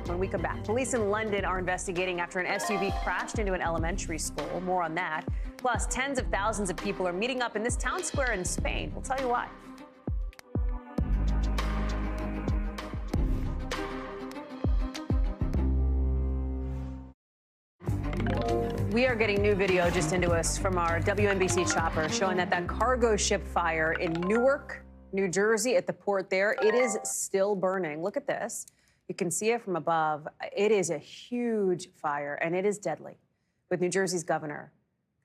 When we come back, police in London are investigating after an SUV crashed into an elementary school. More on that. Plus, tens of thousands of people are meeting up in this town square in Spain. We'll tell you why. We are getting new video just into us from our WNBC chopper showing that cargo ship fire in Newark, New Jersey at the port there, it is still burning. Look at this. You can see it from above. It is a huge fire, and it is deadly, with New Jersey's governor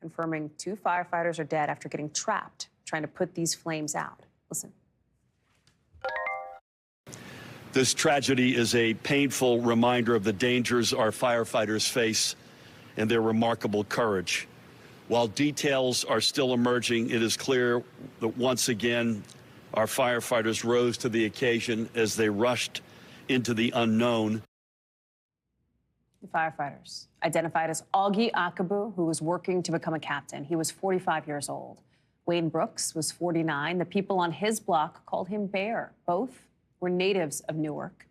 confirming 2 firefighters are dead after getting trapped trying to put these flames out. Listen. This tragedy is a painful reminder of the dangers our firefighters face and their remarkable courage. While details are still emerging, it is clear that once again, our firefighters rose to the occasion as they rushed into the unknown. The firefighters identified as Augie Akabu, who was working to become a captain. He was 45 years old. Wayne Brooks was 49. The people on his block called him Bear. Both were natives of Newark.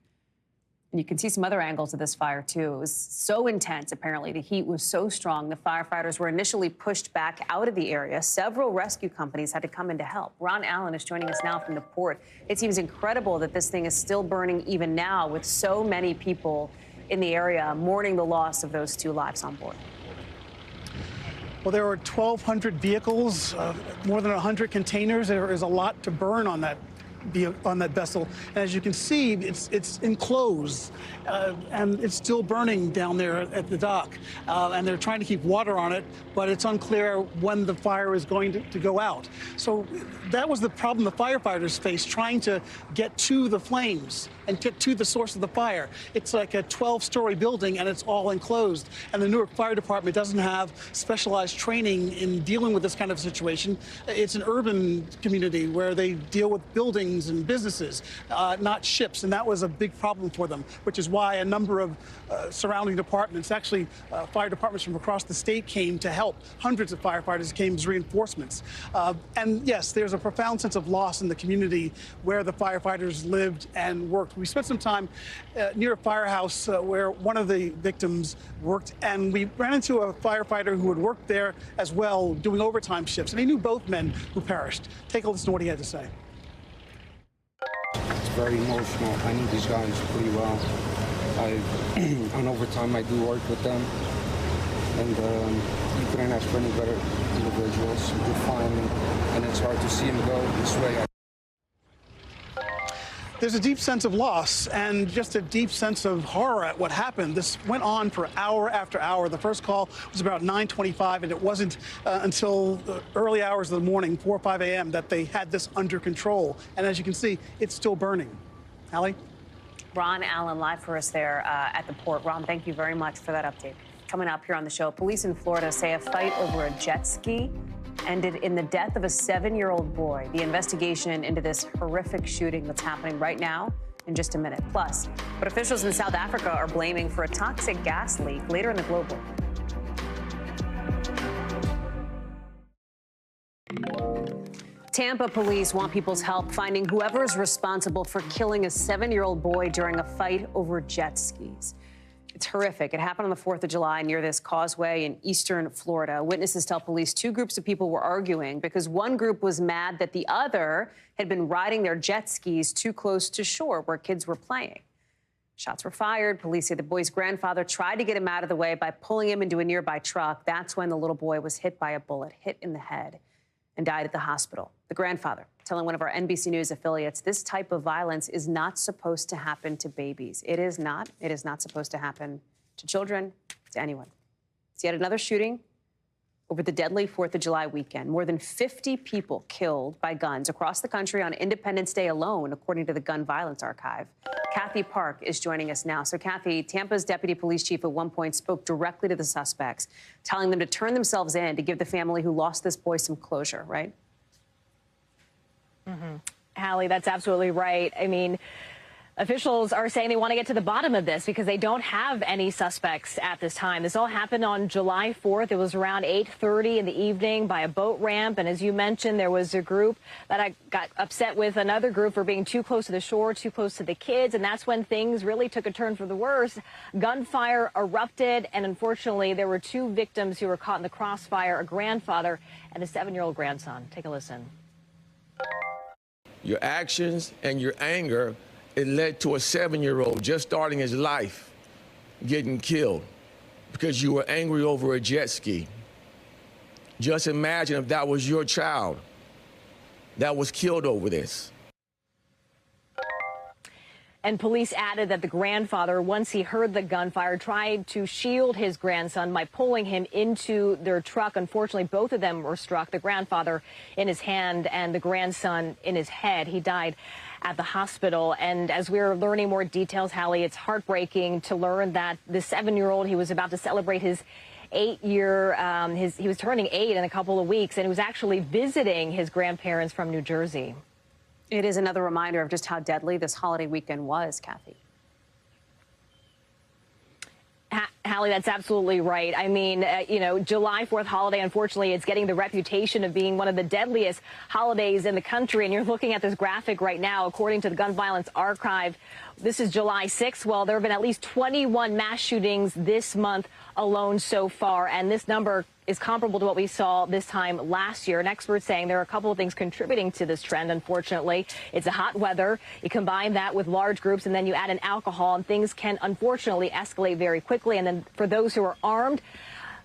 And you can see some other angles of this fire, too. It was so intense, apparently. The heat was so strong. The firefighters were initially pushed back out of the area. Several rescue companies had to come in to help. Ron Allen is joining us now from the port. It seems incredible that this thing is still burning even now, with so many people in the area mourning the loss of those 2 lives on board. Well, there were 1,200 vehicles, more than 100 containers. There is a lot to burn on that vessel. And as you can see, it's enclosed, and it's still burning down there at the dock. And they're trying to keep water on it, but it's unclear when the fire is going to go out. So that was the problem the firefighters faced, trying to get to the flames and get to the source of the fire. It's like a 12-story building, and it's all enclosed. And the Newark Fire Department doesn't have specialized training in dealing with this kind of situation. It's an urban community where they deal with buildings and businesses, not ships. And that was a big problem for them, which is why a number of surrounding departments, actually fire departments from across the state, came to help. Hundreds of firefighters came as reinforcements. And yes, there's a profound sense of loss in the community where the firefighters lived and worked. We spent some time near a firehouse where one of the victims worked, and we ran into a firefighter who had worked there as well, doing overtime shifts, and he knew both men who perished. Take a listen to what he had to say. It's very emotional. I knew these guys pretty well. On overtime, I do work with them, and you couldn't ask for any better individuals. You could find them, and it's hard to see them go this way. There's a deep sense of loss and just a deep sense of horror at what happened. This went on for hour after hour. The first call was about 9:25, and it wasn't until the early hours of the morning, 4 or 5 a.m., that they had this under control. And as you can see, it's still burning. Hallie? Ron Allen live for us there at the port. Ron, thank you very much for that update. Coming up here on the show, police in Florida say a fight over a jet ski ended in the death of a 7-year-old boy. The investigation into this horrific shooting that's happening right now in just a minute. Plus, what officials in South Africa are blaming for a toxic gas leak later in the Global. Tampa police want people's help finding whoever's responsible for killing a 7-year-old boy during a fight over jet skis. It's horrific. It happened on the 4th of July near this causeway in eastern Florida. Witnesses tell police 2 groups of people were arguing because one group was mad that the other had been riding their jet skis too close to shore where kids were playing. Shots were fired. Police say the boy's grandfather tried to get him out of the way by pulling him into a nearby truck. That's when the little boy was hit by a bullet, hit in the head, and died at the hospital. The grandfather telling one of our NBC News affiliates this type of violence is not supposed to happen to babies. It is not. It is not supposed to happen to children, to anyone. It's yet another shooting over the deadly 4th of July weekend. More than 50 people killed by guns across the country on Independence Day alone, according to the Gun Violence Archive. Kathy Park is joining us now. So, Kathy, Tampa's deputy police chief at one point spoke directly to the suspects, telling them to turn themselves in to give the family who lost this boy some closure, right? Mm-hmm. Hallie, that's absolutely right. I mean, officials are saying they want to get to the bottom of this because they don't have any suspects at this time. This all happened on July 4th. It was around 8:30 in the evening by a boat ramp. And as you mentioned, there was a group that got upset with another group for being too close to the shore, too close to the kids. And that's when things really took a turn for the worse. Gunfire erupted. And unfortunately, there were 2 victims who were caught in the crossfire, a grandfather and a 7-year-old grandson. Take a listen. Your actions and your anger, it led to a 7-year-old just starting his life getting killed because you were angry over a jet ski. Just imagine if that was your child that was killed over this. And police added that the grandfather, once he heard the gunfire, tried to shield his grandson by pulling him into their truck. Unfortunately, both of them were struck, the grandfather in his hand and the grandson in his head. He died at the hospital. And as we're learning more details, Hallie, it's heartbreaking to learn that the 7-year-old, he was about to celebrate his 8-year, he was turning 8 in a couple of weeks, and he was actually visiting his grandparents from New Jersey. It is another reminder of just how deadly this holiday weekend was, Kathy. Hallie, that's absolutely right. I mean, July 4th holiday, unfortunately, it's getting the reputation of being one of the deadliest holidays in the country. And you're looking at this graphic right now. According to the Gun Violence Archive, this is July 6th. Well, there have been at least 21 mass shootings this month alone so far. And this number is comparable to what we saw this time last year. And experts saying there are a couple of things contributing to this trend, unfortunately. It's the hot weather. You combine that with large groups, and then you add in alcohol, and things can unfortunately escalate very quickly. And then for those who are armed,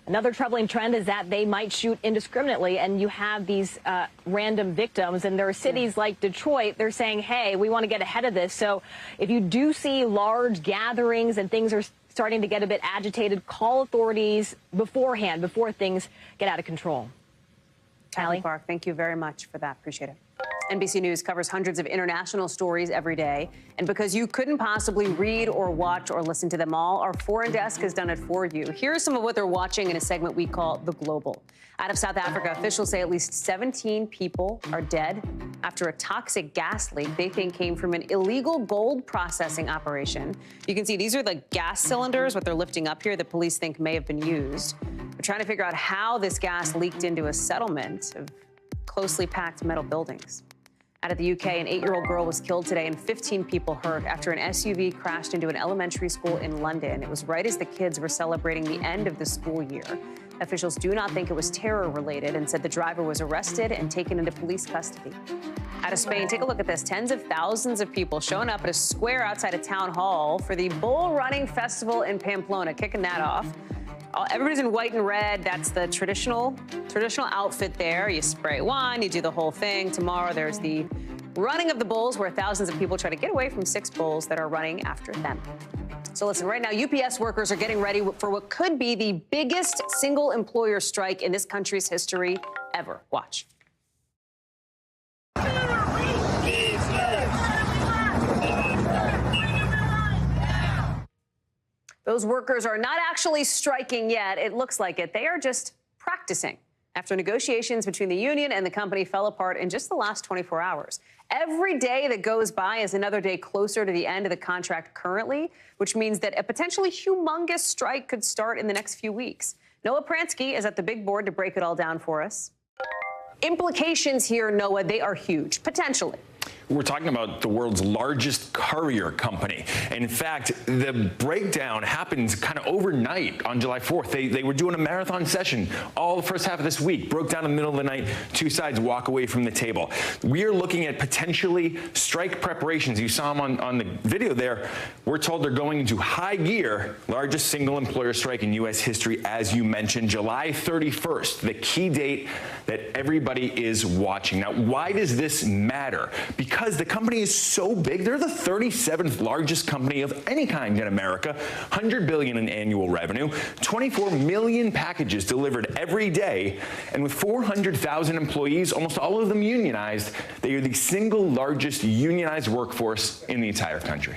Another troubling trend is that they might shoot indiscriminately, and you have these random victims. And there are cities like Detroit, they're saying, hey, we want to get ahead of this. So if you do see large gatherings and things are starting to get a bit agitated, call authorities beforehand, before things get out of control. Hallie? Park, thank you very much for that. Appreciate it. NBC News covers hundreds of international stories every day. And because you couldn't possibly read or watch or listen to them all, our foreign desk has done it for you. Here's some of what they're watching in a segment we call The Global. Out of South Africa, officials say at least 17 people are dead after a toxic gas leak they think came from an illegal gold processing operation. You can see these are the gas cylinders, what they're lifting up here, that police think may have been used. We're trying to figure out how this gas leaked into a settlement of closely packed metal buildings. Out of the UK, an 8-year-old girl was killed today and 15 people hurt after an SUV crashed into an elementary school in London. It was right as the kids were celebrating the end of the school year. Officials do not think it was terror-related and said the driver was arrested and taken into police custody. Out of Spain, take a look at this. Tens of thousands of people showing up at a square outside a town hall for the bull running festival in Pamplona, kicking that off. Everybody's in white and red. That's the traditional outfit there. You spray wine, you do the whole thing. Tomorrow there's the running of the bulls, where thousands of people try to get away from 6 bulls that are running after them. So listen, right now, UPS workers are getting ready for what could be the biggest single employer strike in this country's history ever. Watch. Those workers are not actually striking yet. It looks like it. They are just practicing after negotiations between the union and the company fell apart in just the last 24 hours. Every day that goes by is another day closer to the end of the contract currently, which means that a potentially humongous strike could start in the next few weeks. Noah Pransky is at the big board to break it all down for us. Implications here, Noah, they are huge, potentially. We're talking about the world's largest courier company. And in fact, the breakdown happened kind of overnight on July 4th. They were doing a marathon session all the first half of this week, broke down in the middle of the night, 2 sides walk away from the table. We are looking at potentially strike preparations. You saw them on the video there. We're told they're going into high gear, largest single employer strike in U.S. history, as you mentioned, July 31st, the key date that everybody is watching. Now, why does this matter? Because the company is so big. They're the 37th largest company of any kind in America, $100 billion in annual revenue, 24 million packages delivered every day, and with 400,000 employees, almost all of them unionized, they are the single largest unionized workforce in the entire country.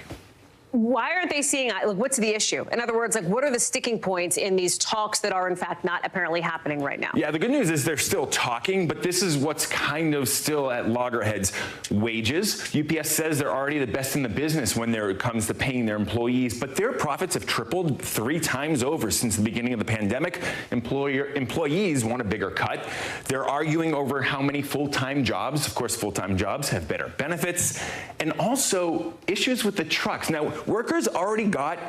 Why aren't they seeing, like, what's the issue? In other words, like, what are the sticking points in these talks that are, in fact, not apparently happening right now? Yeah, the good news is they're still talking, but this is what's kind of still at loggerheads. Wages. UPS says they're already the best in the business when it comes to paying their employees, but their profits have tripled 3 times over since the beginning of the pandemic. Employees want a bigger cut. They're arguing over how many full-time jobs. Of course, full-time jobs have better benefits, and also issues with the trucks. Now, workers already got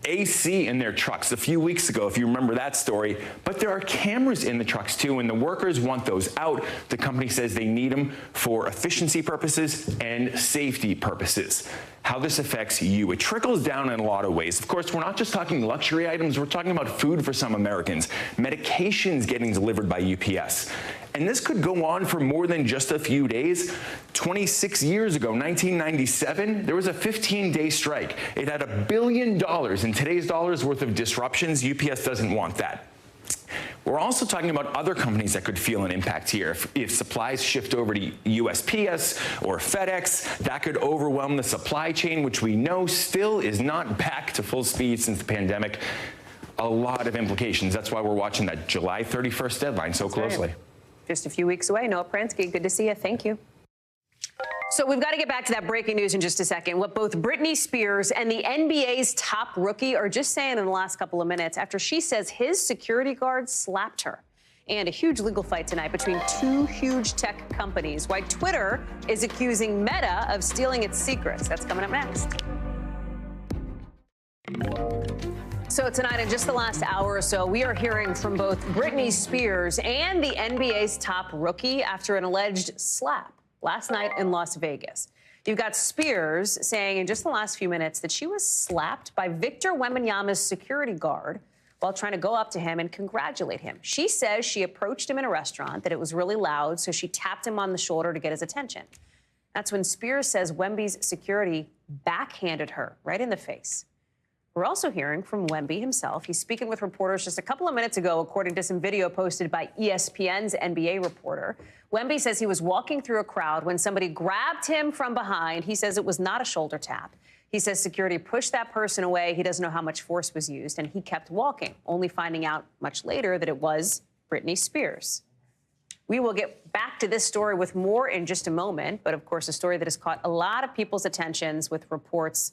AC in their trucks a few weeks ago, if you remember that story, but there are cameras in the trucks too, and the workers want those out. The company says they need them for efficiency purposes and safety purposes. How this affects you, it trickles down in a lot of ways. Of course, we're not just talking luxury items, we're talking about food for some Americans, medications getting delivered by UPS. And this could go on for more than just a few days. 26 years ago, 1997, there was a 15-day strike. It had $1 billion in today's dollars worth of disruptions. UPS doesn't want that. We're also talking about other companies that could feel an impact here. If supplies shift over to USPS or FedEx, that could overwhelm the supply chain, which we know still is not back to full speed since the pandemic. A lot of implications. That's why we're watching that July 31st deadline so closely. Just a few weeks away. Noah Pransky, good to see you. Thank you. So we've got to get back to that breaking news in just a second. What both Britney Spears and the NBA's top rookie are just saying in the last couple of minutes after she says his security guard slapped her. And a huge legal fight tonight between 2 huge tech companies. Why Twitter is accusing Meta of stealing its secrets. That's coming up next. So tonight, in just the last hour or so, we are hearing from both Britney Spears and the NBA's top rookie after an alleged slap last night in Las Vegas. You've got Spears saying in just the last few minutes that she was slapped by Victor Wembanyama's security guard while trying to go up to him and congratulate him. She says she approached him in a restaurant, that it was really loud, so she tapped him on the shoulder to get his attention. That's when Spears says Wemby's security backhanded her right in the face. We're also hearing from Wemby himself. He's speaking with reporters just a couple of minutes ago, according to some video posted by ESPN's NBA reporter. Wemby says he was walking through a crowd when somebody grabbed him from behind. He says it was not a shoulder tap. He says security pushed that person away. He doesn't know how much force was used, and he kept walking, only finding out much later that it was Britney Spears. We will get back to this story with more in just a moment, but of course, a story that has caught a lot of people's attentions with reports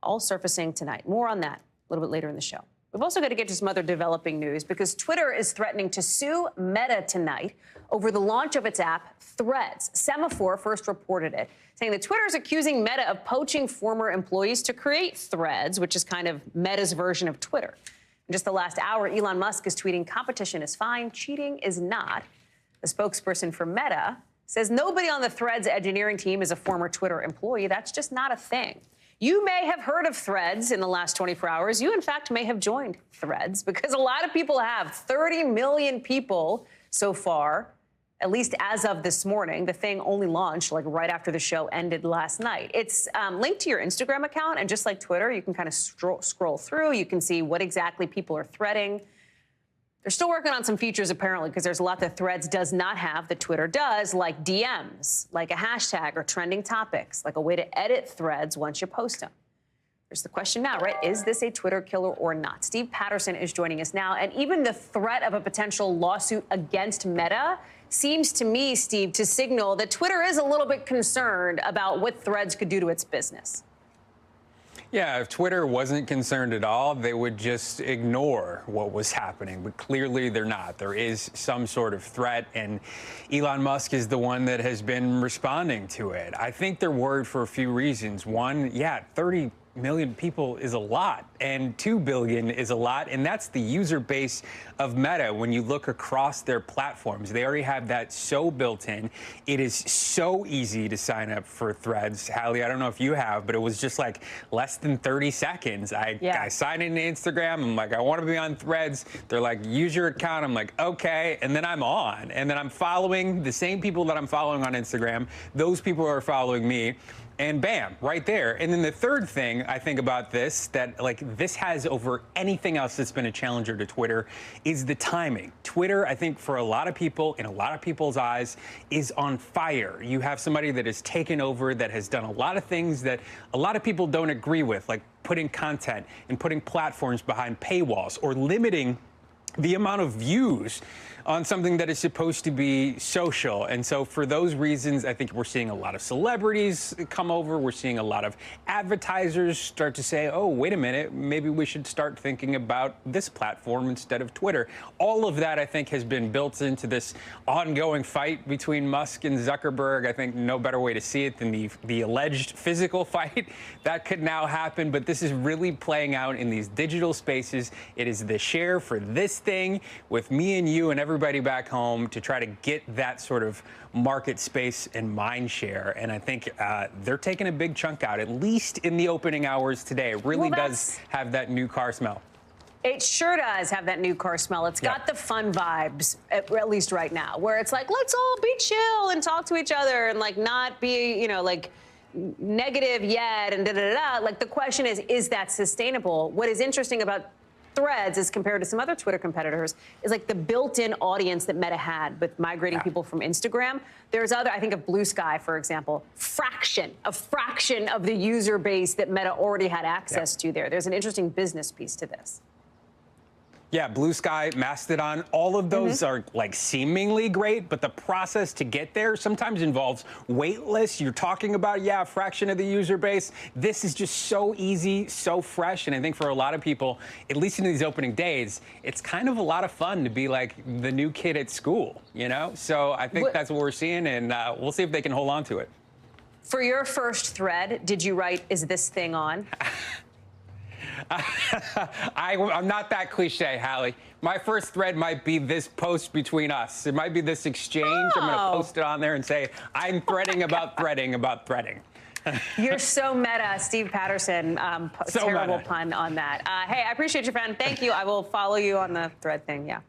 all surfacing tonight. More on that a little bit later in the show. We've also got to get to some other developing news because Twitter is threatening to sue Meta tonight over the launch of its app, Threads. Semaphore first reported it, saying that Twitter is accusing Meta of poaching former employees to create Threads, which is kind of Meta's version of Twitter. In just the last hour, Elon Musk is tweeting, "Competition is fine, cheating is not." The spokesperson for Meta says nobody on the Threads engineering team is a former Twitter employee. That's just not a thing. You may have heard of Threads in the last 24 hours. You, in fact, may have joined Threads because a lot of people have. 30 million people so far, at least as of this morning. The thing only launched like right after the show ended last night. It's linked to your Instagram account, and just like Twitter, you can kind of scroll through. You can see what exactly people are threading. They're still working on some features, apparently, because there's a lot that Threads does not have that Twitter does, like DMs, like a hashtag or trending topics, like a way to edit threads once you post them. There's the question now, right? Is this a Twitter killer or not? Steve Patterson is joining us now. And even the threat of a potential lawsuit against Meta seems to me, Steve, to signal that Twitter is a little bit concerned about what Threads could do to its business. Yeah, if Twitter wasn't concerned at all, they would just ignore what was happening. But clearly they're not. There is some sort of threat, and Elon Musk is the one that has been responding to it. I think they're worried for a few reasons. One, yeah, 30 million people is a lot, and 2 billion is a lot, and that's the user base of Meta. When you look across their platforms, they already have that so built in. It is so easy to sign up for Threads. Hallie, I don't know if you have, but it was just like less than 30 seconds. I signed into Instagram. I'm like, I want to be on Threads. They're like, use your account. I'm like, okay. And then I'm on. And then I'm following the same people that I'm following on Instagram. Those people are following me. And bam, right there. And then the third thing I think about this, that like this has over anything else that's been a challenger to Twitter, is the timing. Twitter, I think for a lot of people, in a lot of people's eyes, is on fire. You have somebody that has taken over, that has done a lot of things that a lot of people don't agree with, like putting content and putting platforms behind paywalls or limiting the amount of views on something that is supposed to be social. And so for those reasons, I think we're seeing a lot of celebrities come over. We're seeing a lot of advertisers start to say, oh, wait a minute, maybe we should start thinking about this platform instead of Twitter. All of that, I think, has been built into this ongoing fight between Musk and Zuckerberg. I think no better way to see it than the alleged physical fight that could now happen. But this is really playing out in these digital spaces. It is the share for this thing with me and you and everybody back home to try to get that sort of market space and mind share. And I think they're taking a big chunk out, at least in the opening hours today. It really does have that new car smell. It sure does have that new car smell. It's got the fun vibes, at least right now, where it's like, let's all be chill and talk to each other and like not be, you know, like negative yet and da-da-da-da. Like the question is that sustainable? What is interesting about Threads, as compared to some other Twitter competitors, is like the built-in audience that Meta had with migrating people from Instagram. There's other, I think of Blue Sky, for example, a fraction of the user base that Meta already had access to there. There's an interesting business piece to this. Yeah, Blue Sky, Mastodon, all of those are like seemingly great, but the process to get there sometimes involves wait lists. You're talking about, a fraction of the user base. This is just so easy, so fresh. And I think for a lot of people, at least in these opening days, it's kind of a lot of fun to be like the new kid at school, you know? So I think that's what we're seeing, and we'll see if they can hold on to it. For your first thread, did you write, is this thing on? I'm not that cliche, Hallie. My first thread might be this post between us. It might be this exchange. I'm going to post it on there and say, I'm threading about threading about threading. You're so meta, Steve Patterson. So terrible meta. pun on that. Hey, I appreciate you, friend. Thank you. I will follow you on the thread thing. Yeah.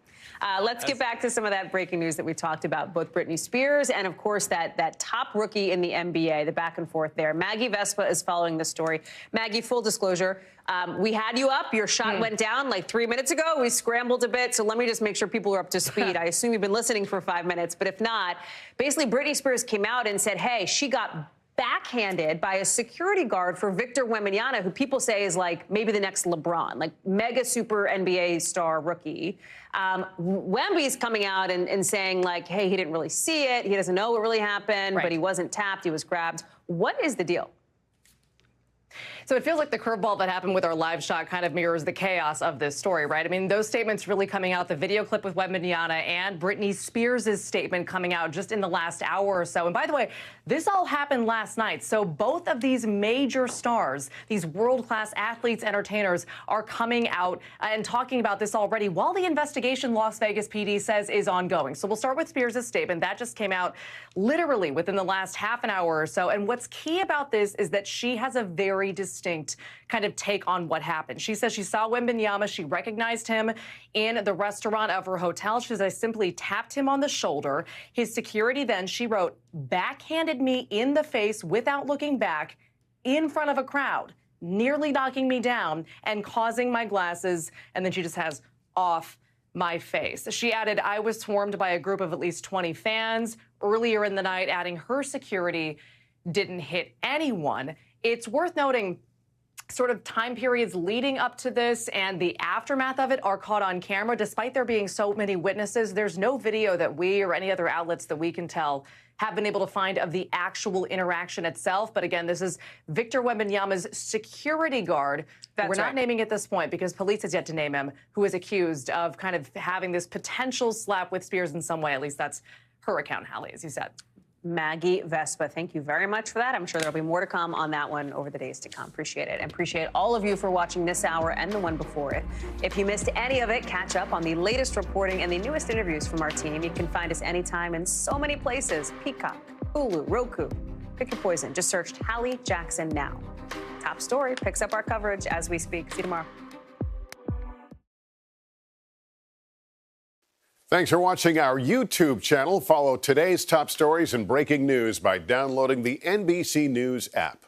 Let's get back to some of that breaking news that we talked about, both Britney Spears and, of course, that top rookie in the NBA, the back and forth there. Maggie Vespa is following the story. Maggie, full disclosure, we had you up. Your shot went down like 3 minutes ago. We scrambled a bit, so let me just make sure people are up to speed. I assume you've been listening for 5 minutes, but if not, basically Britney Spears came out and said, hey, she got backhanded by a security guard for Victor Wembanyama, who people say is like maybe the next LeBron, like mega super NBA star rookie. Wemby's coming out and saying like, hey, he didn't really see it. He doesn't know what really happened, but he wasn't tapped. He was grabbed. What is the deal? So it feels like the curveball that happened with our live shot kind of mirrors the chaos of this story, right? I mean, those statements really coming out, the video clip with Wembanyama and Britney Spears' statement coming out just in the last hour or so. And by the way, this all happened last night. So both of these major stars, these world-class athletes, entertainers, are coming out and talking about this already while the investigation Las Vegas PD says is ongoing. So we'll start with Spears' statement. That just came out literally within the last half an hour or so. And what's key about this is that she has a very distinct kind of take on what happened. She says she saw Wembanyama. She recognized him in the restaurant of her hotel. She says, I simply tapped him on the shoulder. His security then, she wrote, backhanded me in the face without looking back in front of a crowd, nearly knocking me down and causing my glasses. And then she just has off my face. She added, I was swarmed by a group of at least 20 fans earlier in the night, adding her security didn't hit anyone. It's worth noting sort of time periods leading up to this and the aftermath of it are caught on camera. Despite there being so many witnesses, there's no video that we or any other outlets that we can tell have been able to find of the actual interaction itself. But again, this is Victor Wembanyama's security guard. We're not naming at this point because police has yet to name him, who is accused of kind of having this potential slap with Spears in some way. At least that's her account, Hallie, as you said. Maggie Vespa, thank you very much for that. I'm sure there'll be more to come on that one over the days to come. Appreciate it. And appreciate all of you for watching this hour and the one before it. If you missed any of it, catch up on the latest reporting and the newest interviews from our team. You can find us anytime in so many places. Peacock, Hulu, Roku. Pick your poison. Just search Hallie Jackson now. Top Story picks up our coverage as we speak. See you tomorrow. Thanks for watching our YouTube channel. Follow today's top stories and breaking news by downloading the NBC News app.